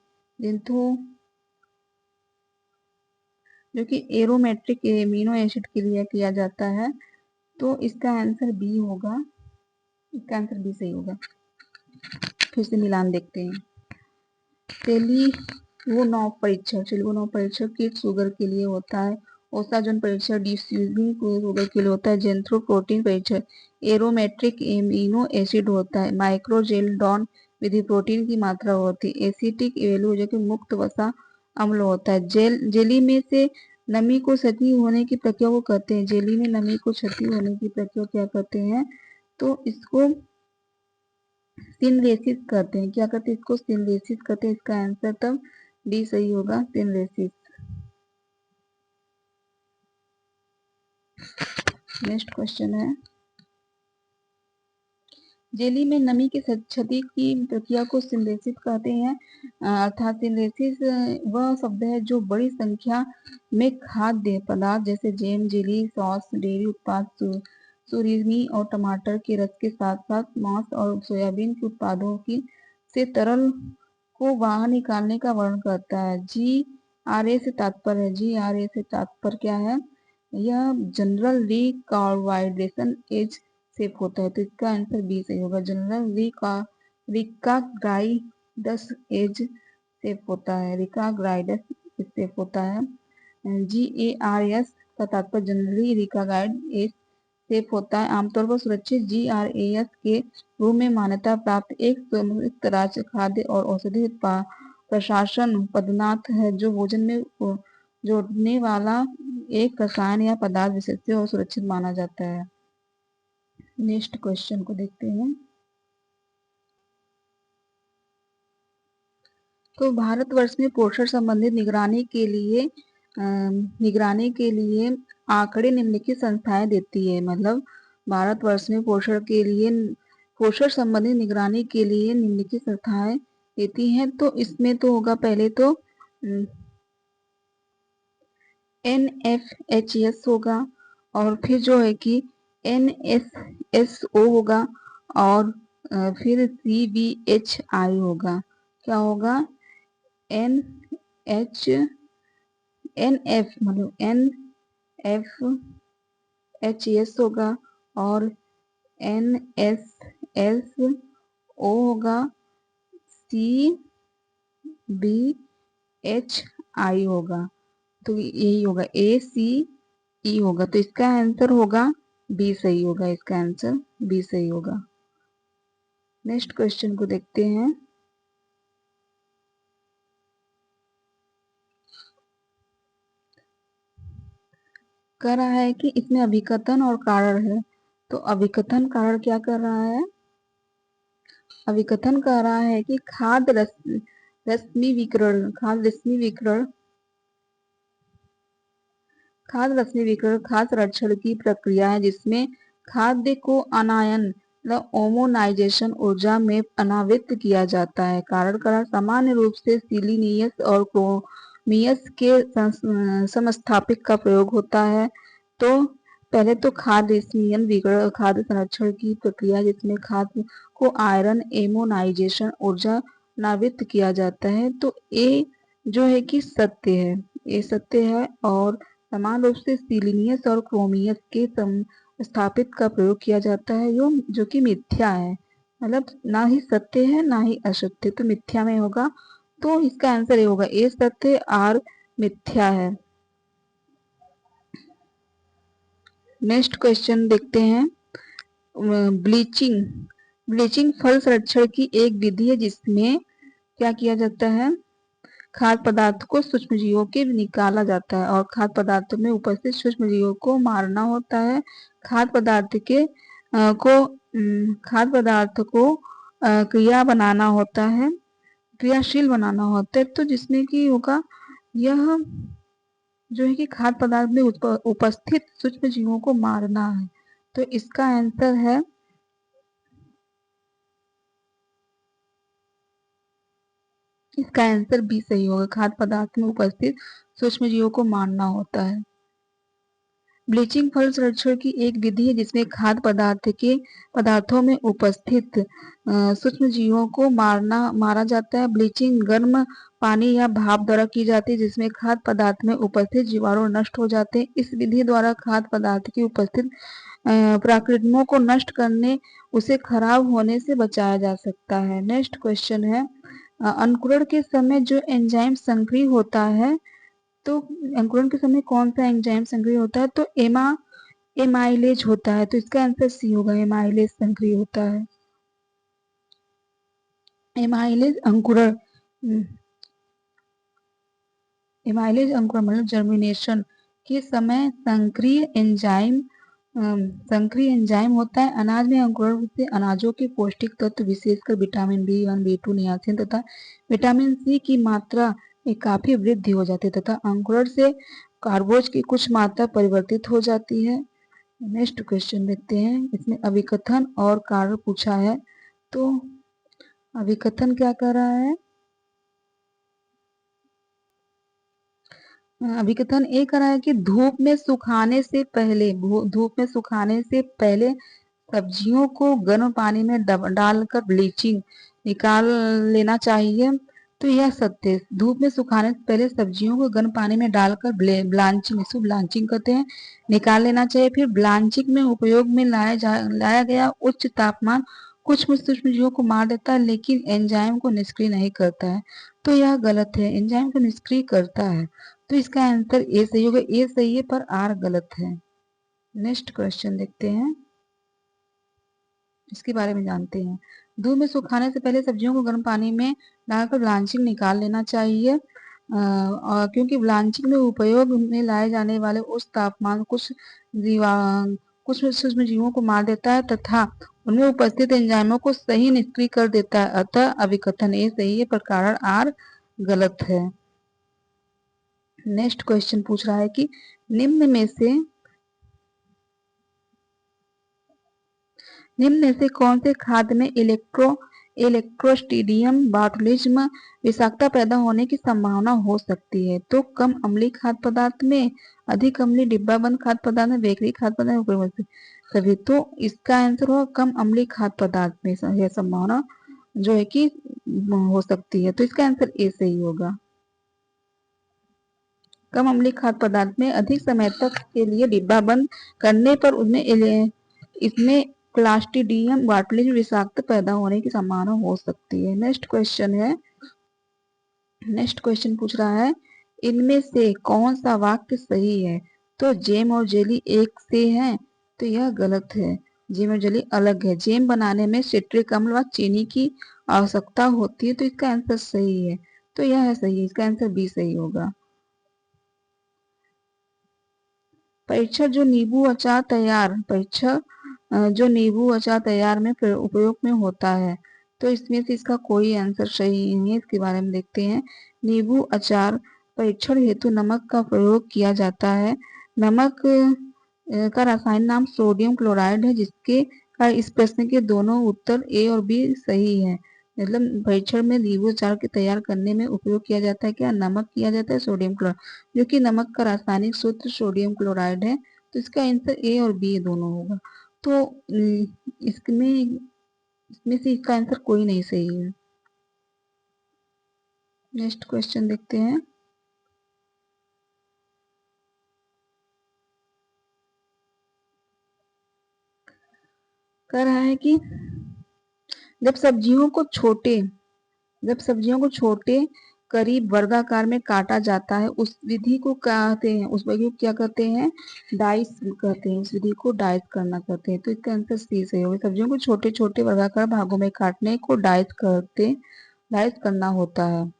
जो कि एरोमेट्रिक एमिनो एसिड के लिए किया जाता है। तो इसका आंसर बी होगा, इसका आंसर बी सही होगा। फिर से मिलान देखते हैं। सेलीवानॉफ परीक्षण किस शुगर के लिए होता है। ओसाजोन परीक्षण डिफ्यूजिंग शुगर के लिए होता है। जेंथ्रोप्रोटीन परीक्षण एरोमेट्रिक एमिनो एसिड होता है। माइक्रोजेल डॉन विधि प्रोटीन की मात्रा होती है। एसिटिक एवेलू जो कि मुक्त वसा अम्ल होता है। जेली में से नमी को क्षति होने की प्रक्रिया को कहते हैं। जेली में नमी को क्षति होने की प्रक्रिया क्या कहते हैं, तो इसको सिनरेसिस कहते हैं। क्या कहते हैं, इसको सिनरेसिस कहते हैं। इसका आंसर तब डी सही होगा, सिनरेसिस। नेक्स्ट क्वेश्चन है, जेली में नमी की क्षति की प्रक्रिया को सिनरेसिस कहते हैं। अर्थात सिनरेसिस वह शब्द है जो बड़ी संख्या में खाद्य पदार्थ जैसे जैम, जेली, सॉस, डेयरी उत्पाद, सुरीमी और टमाटर के रस के साथ साथ मांस और सोयाबीन के उत्पादों की से तरल को बाहर निकालने का वर्णन करता है। GRA से तात्पर्य क्या है, यह जनरल रिकार्बाइडेशन एज सेप होता है। तो इसका आंसर बी सही होगा, जनरल रिकार्बाइडस एज सेप होता है। रिकार्बाइडस सेप होता है। GARS का तात्पर्य जनरली रिकार्बाइड एज सेप होता है। आमतौर पर सुरक्षित GRAS के रूप में मान्यता प्राप्त एक संयुक्त राज्य खाद्य और औषधि प्रशासन पदार्थ है जो भोजन में जोड़ने वाला एक रसायन या पदार्थ विशेष और सुरक्षित माना जाता है। नेक्स्ट क्वेश्चन को देखते हैं। तो भारतवर्ष में पोषण संबंधित निगरानी के लिए आंकड़े निम्नलिखित संस्थाएं देती है। मतलब भारतवर्ष में पोषण के लिए पोषण संबंधी निगरानी के लिए निम्नलिखित संस्थाएं देती हैं। तो इसमें तो होगा पहले तो NFHS होगा, और फिर जो है कि NSSO होगा, और फिर CBHI होगा। क्या होगा? NF मतलब NFHS होगा, और NSSO होगा, CBHI होगा। तो यही होगा ACE होगा। तो इसका आंसर होगा बी सही होगा। इसका आंसर बी सही होगा। नेक्स्ट क्वेश्चन को देखते हैं। कह रहा है कि इसमें अभिकथन और कारण है। तो अभिकथन कारण क्या कर रहा है? अभिकथन कह रहा है कि खाद्य रश्मि विकिरण खाद्य संरक्षण की प्रक्रिया है जिसमें खाद्य को आनयन मतलब ओमोनाइजेशन ऊर्जा में अनावृत किया जाता है। कारण सामान्य रूप से सिलीनियस और क्रोमियस के समस्थापित का प्रयोग होता है। तो पहले तो खाद्य संरक्षण की प्रक्रिया जिसमें खाद्य को आयरन एमोनाइजेशन ऊर्जा नावित किया जाता है। तो ए जो है कि सत्य है, ए सत्य है, और समान रूप से सिलीनियस और क्रोमियस के स्थापित का प्रयोग किया जाता है जो कि मिथ्या है, मतलब ना ही सत्य है ना ही असत्य, तो मिथ्या में होगा। तो इसका आंसर ये होगा, ए सत्य और मिथ्या है। नेक्स्ट क्वेश्चन देखते हैं। ब्लीचिंग फल संरक्षण की एक विधि है जिसमें क्या किया जाता है? खाद्य पदार्थ को सूक्ष्मजीवों के निकाला जाता है और खाद्य पदार्थ में उपस्थित सूक्ष्मजीवों को मारना होता है। खाद्य पदार्थ को क्रियाशील बनाना होता है। तो जिसमें कि होगा यह जो है कि खाद्य पदार्थ में उपस्थित सूक्ष्म जीवों को मारना है। तो इसका आंसर है बी सही होगा। खाद्य पदार्थ में उपस्थित सूक्ष्म जीवों को मारना होता है। ब्लीचिंग फल संरक्षण की एक विधि है जिसमें खाद्य पदार्थों में उपस्थित सूक्ष्म जीवों को मारा जाता है। ब्लीचिंग गर्म पानी या भाप द्वारा की जाती है जिसमें खाद्य पदार्थ में उपस्थित जीवाणु नष्ट हो जाते हैं। इस विधि द्वारा खाद्य पदार्थ की उपस्थित प्राकृतमों को नष्ट करने उसे खराब होने से बचाया जा सकता है। नेक्स्ट क्वेश्चन है, अंकुरण के समय जो एंजाइम सक्रिय होता है, तो अंकुरण के समय कौन सा एंजाइम सक्रिय होता है? तो एमाइलेज होता है। तो इसका आंसर सी होगा, एमाइलेज सक्रिय होता है। एमाइलेज अंकुरण मतलब जर्मिनेशन के समय सक्रिय एंजाइम होता है। अनाज में अंकुरण से अनाजों के पौष्टिक तत्व विशेषकर विटामिन B1, B2, नियासिन तथा विटामिन सी की मात्रा में काफी वृद्धि हो जाती है तथा अंकुरण से कार्बोज की कुछ मात्रा परिवर्तित हो जाती है। नेक्स्ट क्वेश्चन देखते हैं। इसमें अभिकथन और कारण पूछा है। तो अभिकथन क्या कर रहा है? अभिकथन ये कर रहा है कि धूप में सुखाने से पहले सब्जियों को गर्म पानी में डालकर ब्लीचिंग निकाल लेना चाहिए। तो यह सत्य है। धूप में सुखाने से पहले सब्जियों को गर्म पानी में डालकर ब्लांचिंग करते हैं, निकाल लेना चाहिए। फिर ब्लांचिंग में उपयोग में लाया गया उच्च तापमान कुछ सूक्ष्म जीवों को मार देता है लेकिन एंजाइम को निष्क्रिय नहीं करता है। तो यह गलत है, एंजाइम को निष्क्रिय करता है। तो इसका आंसर ए सही होगा। ए सही है पर आर गलत है। नेक्स्ट क्वेश्चन देखते हैं, इसके बारे में जानते हैं। धूप में सुखाने से पहले सब्जियों को गर्म पानी में डालकर ब्लांचिंग निकाल लेना चाहिए, और क्योंकि ब्लांचिंग में उपयोग में लाए जाने वाले उस तापमान कुछ सूक्ष्म जीवों को मार देता है तथा उनमें उपस्थित एंजाइमों को सही निष्क्रिय कर देता है। अतः अभिकथन ए सही है पर कारण आर गलत है। नेक्स्ट क्वेश्चन पूछ रहा है कि निम्न में से कौन से खाद्य में इलेक्ट्रोस्टिडियम बाटुलिज्म विषाक्तता पैदा होने की संभावना हो सकती है? तो कम अम्लीय खाद्य पदार्थ में, अधिक अम्लीय डिब्बाबंद खाद्य पदार्थ में, बेकरी खाद्य पदार्थ में, सभी। तो इसका आंसर होगा कम अम्लीय खाद्य पदार्थ में यह संभावना जो है कि हो सकती है। तो इसका आंसर ए सही होगा। कम अम्लीय खाद्य पदार्थ में अधिक समय तक के लिए डिब्बा बंद करने पर उनमें इसमें क्लास्ट्रीडियम बाटुलिज्म विषाक्त पैदा होने की संभावना हो सकती है। नेक्स्ट क्वेश्चन पूछ रहा है, इनमें से कौन सा वाक्य सही है? तो जेम और जेली एक से हैं, तो यह गलत है। जेम और जेली अलग है। जेम बनाने में सिट्रिक अम्ल व चीनी की आवश्यकता होती है, तो इसका आंसर सही है। तो यह है सही, इसका आंसर बी सही होगा। परीक्षा जो नींबू अचार तैयार में उपयोग में होता है, तो इसमें से इसका कोई आंसर सही नहीं है। इसके बारे में देखते हैं। नींबू अचार परीक्षण हेतु नमक का प्रयोग किया जाता है। नमक का रासायनिक नाम सोडियम क्लोराइड है, जिसके इस प्रश्न के दोनों उत्तर ए और बी सही है। मतलब परीक्षण में नींबू अचार के तैयार करने में उपयोग किया जाता है क्या? नमक किया जाता है, सोडियम क्लोराइड, जो कि नमक का रासायनिक सूत्र सोडियम क्लोराइड है। तो इसका आंसर ए और बी दोनों होगा। तो इसमें से इसका आंसर कोई नहीं सही है। नेक्स्ट क्वेश्चन देखते हैं। कह रहा है कि जब सब्जियों को छोटे करीब वर्गाकार में काटा जाता है, उस विधि को कहते हैं, उस विधि को क्या कहते हैं? डाइस कहते हैं। उस विधि को डाइस करना कहते हैं। तो इसका आंसर सी सही होगा। सब्जियों को छोटे छोटे वर्गाकार भागों में काटने को डाइस करना होता है।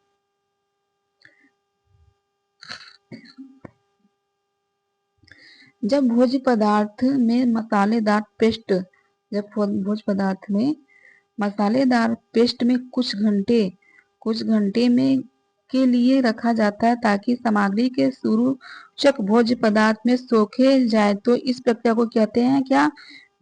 जब भोज्य पदार्थ में मसालेदार पेस्ट में कुछ घंटे में के लिए रखा जाता है ताकि सामग्री के सूचक भोज्य पदार्थ में सोखे जाए, तो इस प्रक्रिया को कहते हैं क्या?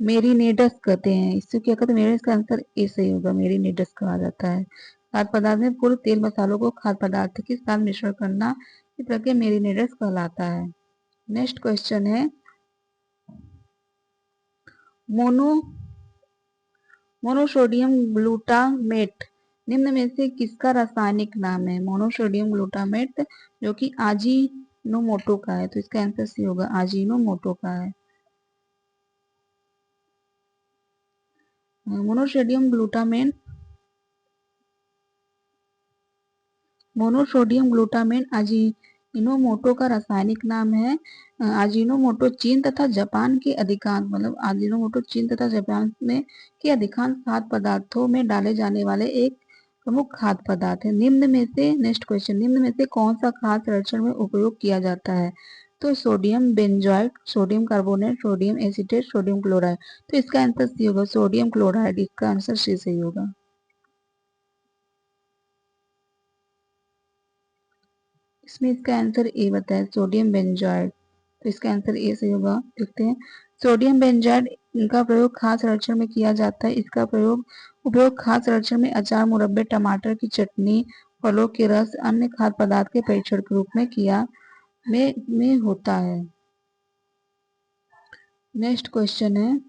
मेरिनेडस कहते हैं। इससे क्या कहते हैं? मेरे इसका आंसर ए सही होगा। मेरिनेडस कहा जाता है। खाद्य पदार्थ में पूर्व तेल मसालों को खाद्य पदार्थ के साथ मिश्रण करना, इस प्रक्रिया मेरिनेडस कहलाता है। नेक्स्ट क्वेश्चन है, मोनोसोडियम ग्लूटामेट निम्न में से किसका रासायनिक नाम है? मोनोसोडियम ग्लूटामेट जो कि आजीनोमोटो का है, तो इसका आंसर सी होगा। आजीनोमोटो का है। मोनोसोडियम ग्लूटामेट आजीनोमोटो का रासायनिक नाम है। आजीनोमोटो चीन तथा जापान के अधिकांश खाद्य पदार्थों में डाले जाने वाले एक प्रमुख खाद्य पदार्थ है। निम्न में से कौन सा खाद्य संरक्षण में उपयोग किया जाता है? तो sodium benzoate, sodium carbonate, sodium acetate, sodium chloride. तो इसका आंसर सी होगा, सोडियम क्लोराइड। इसका आंसर सी सही होगा। इसमें इसका आंसर ए बताया, सोडियम बेंजोएट। तो इसका आंसर ए सही होगा। देखते हैं। सोडियम बेंजोएट का प्रयोग खाद्य संरक्षण में किया जाता है। इसका उपयोग खाद्य संरक्षण में अचार, मुरब्बे, टमाटर की चटनी, फलों के रस, अन्य खाद्य पदार्थ के परीक्षण के रूप में होता है। नेक्स्ट क्वेश्चन है,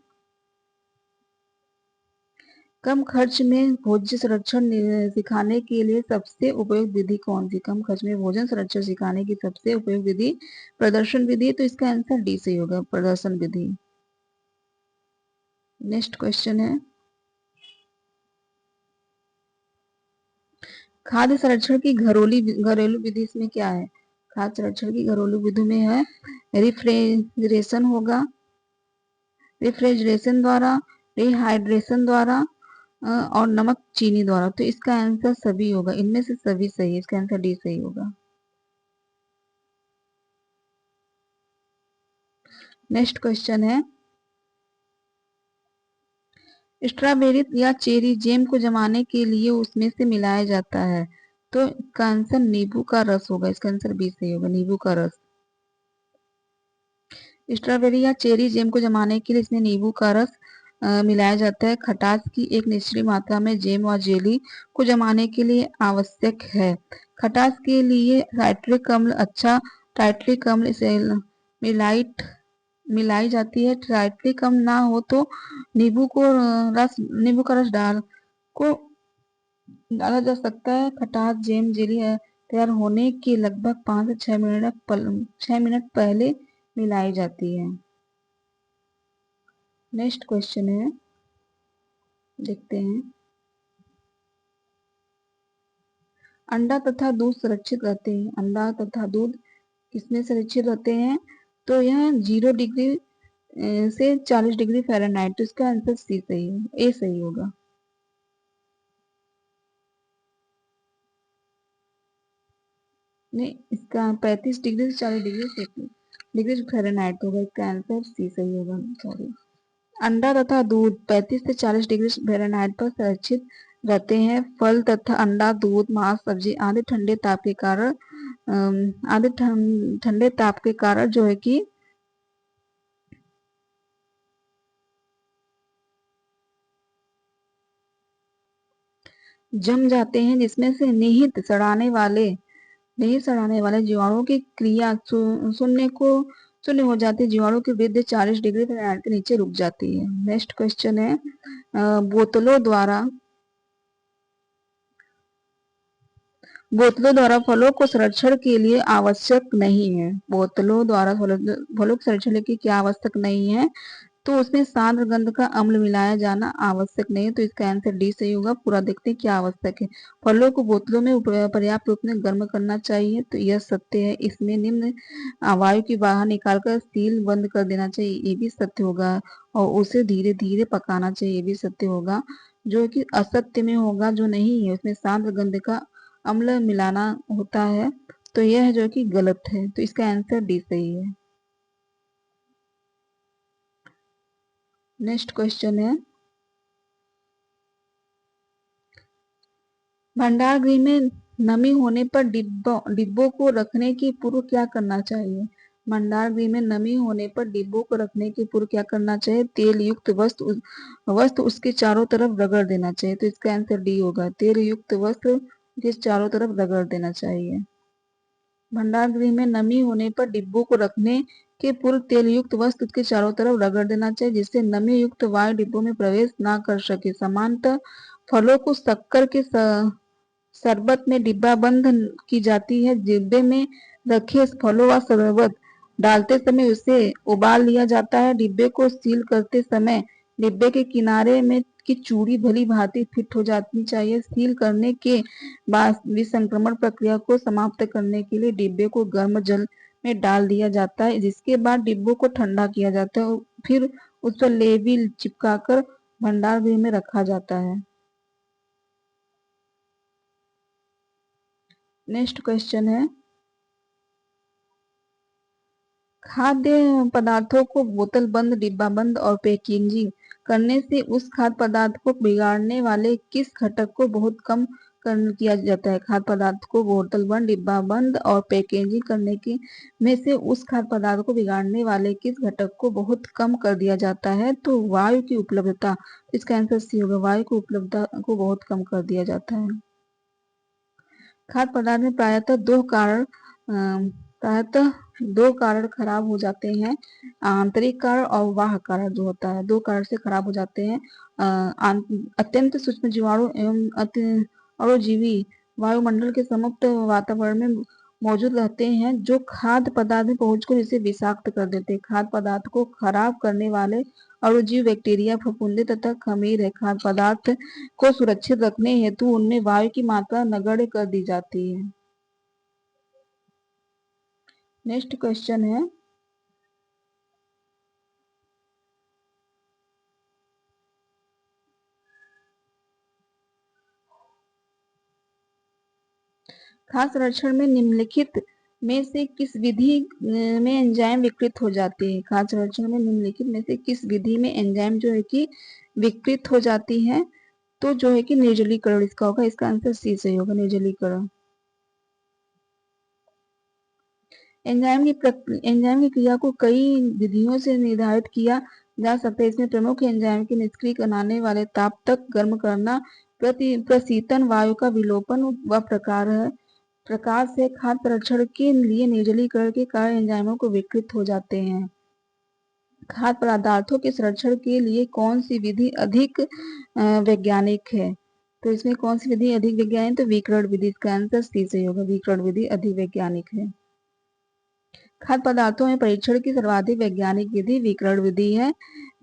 कम खर्च में भोज्य संरक्षण सिखाने के लिए सबसे उपयुक्त विधि कौन सी? कम खर्च में भोजन संरक्षण सिखाने की सबसे उपयुक्त विधि प्रदर्शन विधि। तो इसका आंसर डी सही होगा, प्रदर्शन विधि। नेक्स्ट क्वेश्चन है, खाद्य संरक्षण की घरेलू विधि इसमें क्या है? खाद्य संरक्षण की घरेलू विधि में है रेफ्रिजरेशन द्वारा, रिहाइड्रेशन द्वारा और नमक चीनी द्वारा। तो इसका आंसर सभी होगा। इनमें से सभी सही है। इसका आंसर डी सही होगा। नेक्स्ट क्वेश्चन है, स्ट्रॉबेरी या चेरी जेम को जमाने के लिए उसमें से मिलाया जाता है, तो इसका आंसर नींबू का रस होगा। इसका आंसर बी सही होगा, नींबू का रस। स्ट्रॉबेरी या चेरी जेम को जमाने के लिए इसमें नींबू का रस मिलाया जाता है? खटास की एक निश्चित मात्रा में जैम और जेली को जमाने के लिए आवश्यक है। खटास के लिए टाइट्रिक अम्ल अच्छा टाइट्रिक अम्ल इसे मिलाइट मिलाई जाती है। टाइट्रिक अम्ल ना हो तो नींबू का रस को डाला जा सकता है। खटास जैम जेली तैयार होने के लगभग 5 से 6 मिनट पहले मिलाई जाती है। नेक्स्ट क्वेश्चन है, देखते हैं। अंडा तथा दूध सुरक्षित रहते हैं। अंडा तथा दूध किसमें सुरक्षित रहते हैं? तो यह 0 डिग्री से 40 डिग्री फ़ारेनहाइट। तो इसका आंसर सी सही है, ए सही होगा। नहीं, इसका 35 डिग्री से 40 डिग्री फ़ारेनहाइट होगा। इसका आंसर सी सही होगा, सॉरी। अंडा तथा दूध 35 से 40 डिग्री फ़ारेनहाइट पर सुरक्षित रहते हैं। फल तथा अंडा, दूध, मांस, सब्जी आदि ठंडे ताप के कारण ठंडे ताप के कारण जो है कि जम जाते हैं, जिसमें से निहित सड़ाने वाले जीवाणुओं की क्रिया शून्य हो जाती है। जीवाणु की वृद्धि 40 डिग्री फ़ारेनहाइट के नीचे रुक जाती है। नेक्स्ट क्वेश्चन है, बोतलों द्वारा फलों को संरक्षण के लिए आवश्यक नहीं है। बोतलों द्वारा फलों के संरक्षण के क्या आवश्यक नहीं है? तो उसमें सांद्र गंध का अम्ल मिलाया जाना आवश्यक नहीं है। तो इसका आंसर डी सही होगा। पूरा देखते हैं क्या आवश्यक है। फलों को बोतलों में पर्याप्त रूप में गर्म करना चाहिए। तो यह सत्य है। इसमें निम्न वायु की बाहर निकालकर सील बंद कर देना चाहिए, ये भी सत्य होगा। और उसे धीरे धीरे पकाना चाहिए, ये भी सत्य होगा। जो कि असत्य में होगा, जो नहीं है, उसमें सांद्र गंध का अम्ल मिलाना होता है। तो यह जो कि गलत है। तो इसका आंसर डी सही है। नेक्स्ट क्वेश्चन है, भंडार गृह में नमी होने पर डिब्बों को रखने के पूर्व क्या करना चाहिए? भंडार गृह में नमी होने पर डिब्बों को रखने के पूर्व क्या करना चाहिए? तेल युक्त वस्त्र उसके चारों तरफ रगड़ देना चाहिए। तो इसका आंसर डी होगा। तेल युक्त वस्त्र के चारों तरफ रगड़ देना चाहिए। भंडार गृह में नमी होने पर डिब्बों को रखने के पूर्व तेल युक्त वस्त्र उसके चारों तरफ रगड़ देना चाहिए, जिससे नमी युक्त वायु डिब्बों में प्रवेश ना कर सके। सामान्यतः फलों को शक्कर के शरबत में डिब्बा बंद की जाती है। डिब्बे में रखे फलों व शरबत डालते समय उसे उबाल लिया जाता है। डिब्बे को सील करते समय डिब्बे के किनारे में की चूड़ी भली भांति फिट हो जानी चाहिए। सील करने के बाद विसंक्रमण प्रक्रिया को समाप्त करने के लिए डिब्बे को गर्म जल में डाल दिया जाता है, जिसके बाद डिब्बों को ठंडा किया जाता है और फिर उस पर लेबिल चिपकाकर भंडार गृह में रखा जाता है। नेक्स्ट क्वेश्चन है, खाद्य पदार्थों को बोतल बंद, डिब्बा बंद और पैकेजिंग करने से उस खाद्य पदार्थ को बिगाड़ने वाले किस घटक को बहुत कम किया जाता है? खाद्य पदार्थ को बोतल बंद, डिब्बा बंद और पैकेजिंग करने के में से उस खाद्य पदार्थ को बिगाड़ने वाले किस घटक को बहुत कम कर दिया जाता है? तो वायु की उपलब्धता। इसका आंसर सी होगा। वायु की उपलब्धता को बहुत कम कर दिया जाता है। खाद्य पदार्थ में प्रायतः दो कारण खराब हो जाते हैं। आंतरिक कारण और बाह्य कारण जो होता है, दो कारण से खराब हो जाते हैं। अत्यंत सूक्ष्म जीवाणु एवं अणुजीवी वायुमंडल के समुक्त वातावरण में मौजूद रहते हैं, जो खाद्य पदार्थ में पहुंचकर इसे विषाक्त कर देते हैं। खाद्य पदार्थ को खराब करने वाले अणुजीव बैक्टीरिया, फफूंदी तथा खमीर है। खाद्य पदार्थ को सुरक्षित रखने हेतु उनमें वायु की मात्रा नगण्य कर दी जाती है। नेक्स्ट क्वेश्चन है, खाद्य संरक्षण में निम्नलिखित में से किस विधि में एंजाइम विकृत हो जाती है? खाद्य संरक्षण में निम्नलिखित में से किस विधि में एंजाइम जो है कि विकृत हो जाती है? तो जो है कि निर्जलीकरण इसका होगा। इसका आंसर सी सही होगा, निर्जलीकरण। एंजाइम की क्रिया को कई विधियों से निर्धारित किया जा सकता है। इसमें प्रमुख एंजाइम के निष्क्रिय कराने वाले ताप तक गर्म करना, प्रशीतन, वायु का विलोपन व प्रकाश से खाद्य संरक्षण के लिए निर्जलीकरण के कारण एंजाइमों को विकृत हो जाते हैं। खाद्य पदार्थों के संरक्षण के लिए कौन सी विधि अधिक वैज्ञानिक है? तो इसमें कौन सी विधि अधिक वैज्ञानिक? तो विकर्ण विधि। इसका आंसर सी सही होगा, विकर्ण विधि अधिक वैज्ञानिक है। खाद्य पदार्थों में परीक्षण की सर्वाधिक वैज्ञानिक विधि विकर्ण विधि है।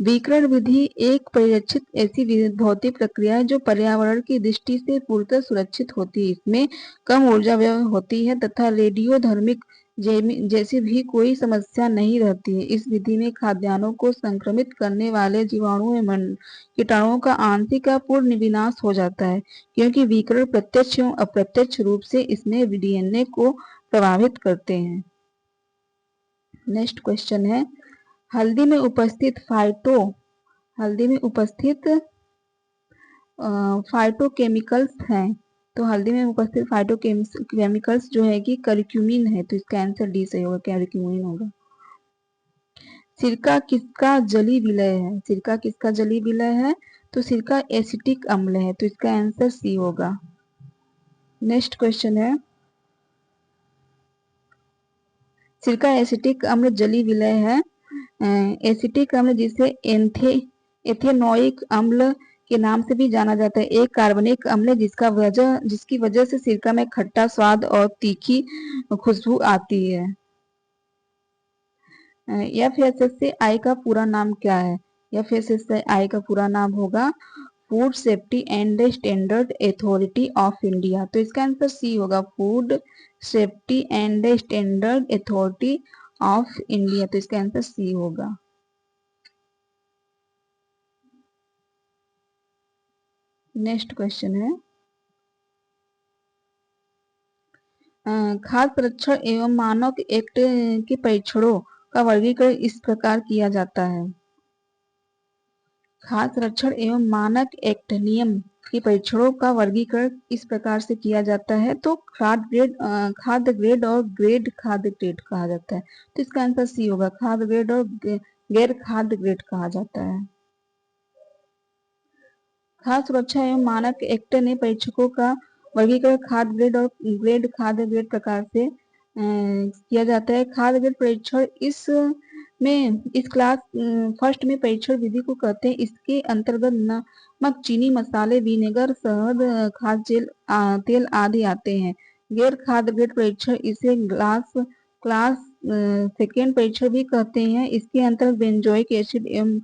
विकर्ण विधि एक परिरक्षित ऐसी भौतिक प्रक्रिया है जो पर्यावरण की दृष्टि से पूर्णतः सुरक्षित होती है। इसमें कम ऊर्जा व्यय होती है तथा रेडियोधर्मिक जैसी भी कोई समस्या नहीं रहती है। इस विधि में खाद्यान्नों को संक्रमित करने वाले जीवाणुओं एवं कीटाणुओं का आंशिक या पूर्ण विनाश हो जाता है, क्योंकि विकर्ण प्रत्यक्ष एवं अप्रत्यक्ष रूप से इसमें डीएनए को प्रभावित करते हैं। नेक्स्ट क्वेश्चन है, हल्दी में उपस्थित फाइटोकेमिकल्स हैं। तो हल्दी में उपस्थित फाइटोकेमिकल्स जो है कि करक्यूमिन है। तो इसका आंसर डी सही होगा, करक्यूमिन होगा। सिरका किसका जली विलय है? सिरका किसका जली विलय है? तो सिरका एसिटिक अम्ल है। तो इसका आंसर सी होगा। नेक्स्ट क्वेश्चन है, सिरका एसिटिक अम्ल जली विलय है। एसिटिक अम्ल जिसे एथेनोइक अम्ल के नाम से भी जाना जाता है, एक कार्बनिक अम्ल जिसकी वजह से सिरका में खट्टा स्वाद और तीखी खुशबू आती है। FSSAI का पूरा नाम क्या है? FSSAI का पूरा नाम होगा food safety and standard authority of India. तो इसका आंसर सी होगा, food safety and standard authority of India. तो इसका आंसर सी होगा। नेक्स्ट क्वेश्चन है, खाद्य संरक्षण एवं मानक एक्ट के परीक्षणों का वर्गीकरण इस प्रकार किया जाता है। खाद्य संरक्षण एवं मानक एक्ट नियम के परीक्षणों का वर्गीकरण इस प्रकार से किया जाता है। तो खाद्य ग्रेड और गैर खाद्य ग्रेड कहा जाता है। तो इसका आंसर सी होगा, खाद्य ग्रेड और गैर खाद्य ग्रेड कहा जाता है। खाद्य सुरक्षा एवं मानक एक्ट ने परीक्षकों का वर्गीकरण खाद्य ग्रेड और गैर खाद्य ग्रेड प्रकार से किया जाता है। खाद्य ग्रेड परीक्षण इस क्लास फर्स्ट में परीक्षण विधि को कहते हैं। इसके अंतर्गत नमक, चीनी, मसाले, विनेगर, शहद, खाद्य तेल आदि आते हैं। गैर खाद्य ग्रेड परीक्षण इसे क्लास सेकेंड परीक्षण भी कहते हैं। इसके अंतर्गत बेंजोइक एसिड एवं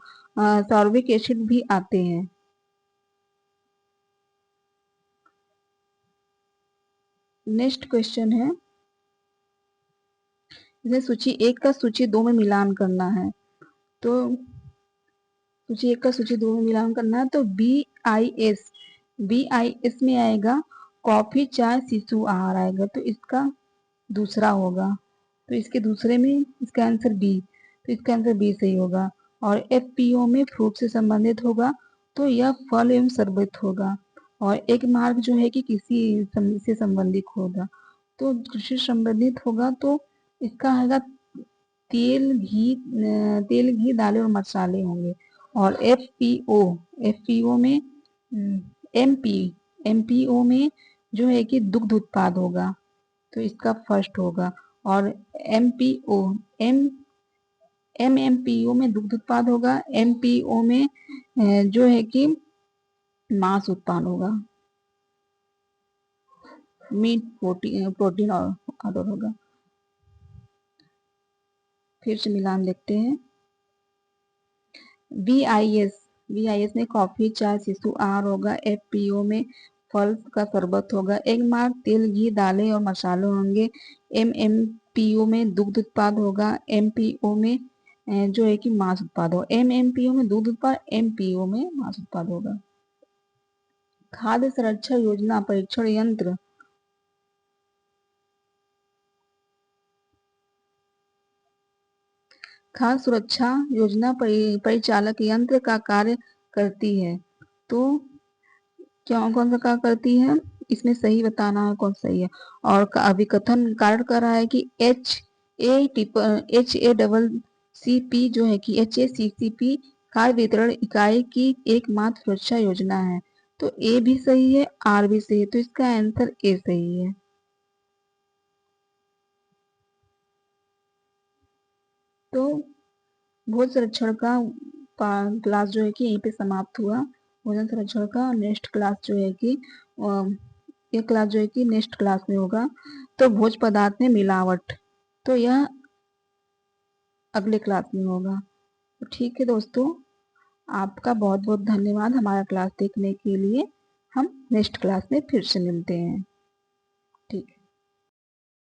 सॉर्बिक एसिड भी आते हैं। नेक्स्ट क्वेश्चन है, इसमें सूची 1 का सूची 2 में मिलान करना है। तो सूची 1 का सूची 2 में मिलान करना है। तो BIS में आएगा कॉफी, चाय, शिशु आहार आएगा। तो इसका दूसरा होगा। तो इसके दूसरे में इसका आंसर बी। तो इसका आंसर बी सही होगा। और FPO में फ्रूट से संबंधित होगा। तो यह फल एवं शरबत होगा। और एक मार्ग जो है कि किसी से संबंधित होगा। तो कृषि संबंधित होगा। तो इसका आएगा तेल, घी, दालें और मसाले होंगे। और FPO में MPO में जो है कि दुग्ध उत्पाद होगा। तो इसका फर्स्ट होगा। और MMPO में दुग्ध उत्पाद होगा। MPO में जो है कि मांस उत्पाद होगा, मीट प्रोटीन ऑर्डर होगा। फिर से मिलान देखते हैं। BIS में कॉफी, चाय, शिशु आहार होगा। FPO में फल का शरबत होगा। एक मार्ग तेल, घी, दालें और मसाले होंगे। MMPO में दुग्ध उत्पाद होगा। MPO में जो है कि मांस उत्पाद होगा। MMPO में दुग्ध उत्पाद, MPO में मांस उत्पाद होगा। खाद्य सुरक्षा योजना परीक्षण यंत्र खाद्य सुरक्षा योजना परिचालक यंत्र का कार्य करती है। तो कौन सा कार्य करती है? इसमें सही बताना है कौन सही है। और अभिकथन कार्य कर रहा है कि HACCP जो है कि HACCP खाद्य वितरण इकाई की एकमात्र सुरक्षा योजना है। तो ए भी सही है, आर भी सही है, तो इसका आंसर ए सही है। तो भोजन संरक्षण का क्लास जो है कि यहीं पे समाप्त हुआ। भोजन संरक्षण का नेक्स्ट क्लास जो है कि ये क्लास जो है कि नेक्स्ट क्लास में होगा। तो भोज्य पदार्थ में मिलावट, तो यह अगले क्लास में होगा। तो ठीक है दोस्तों, आपका बहुत बहुत धन्यवाद हमारा क्लास देखने के लिए। हम नेक्स्ट क्लास में फिर से मिलते हैं। ठीक है।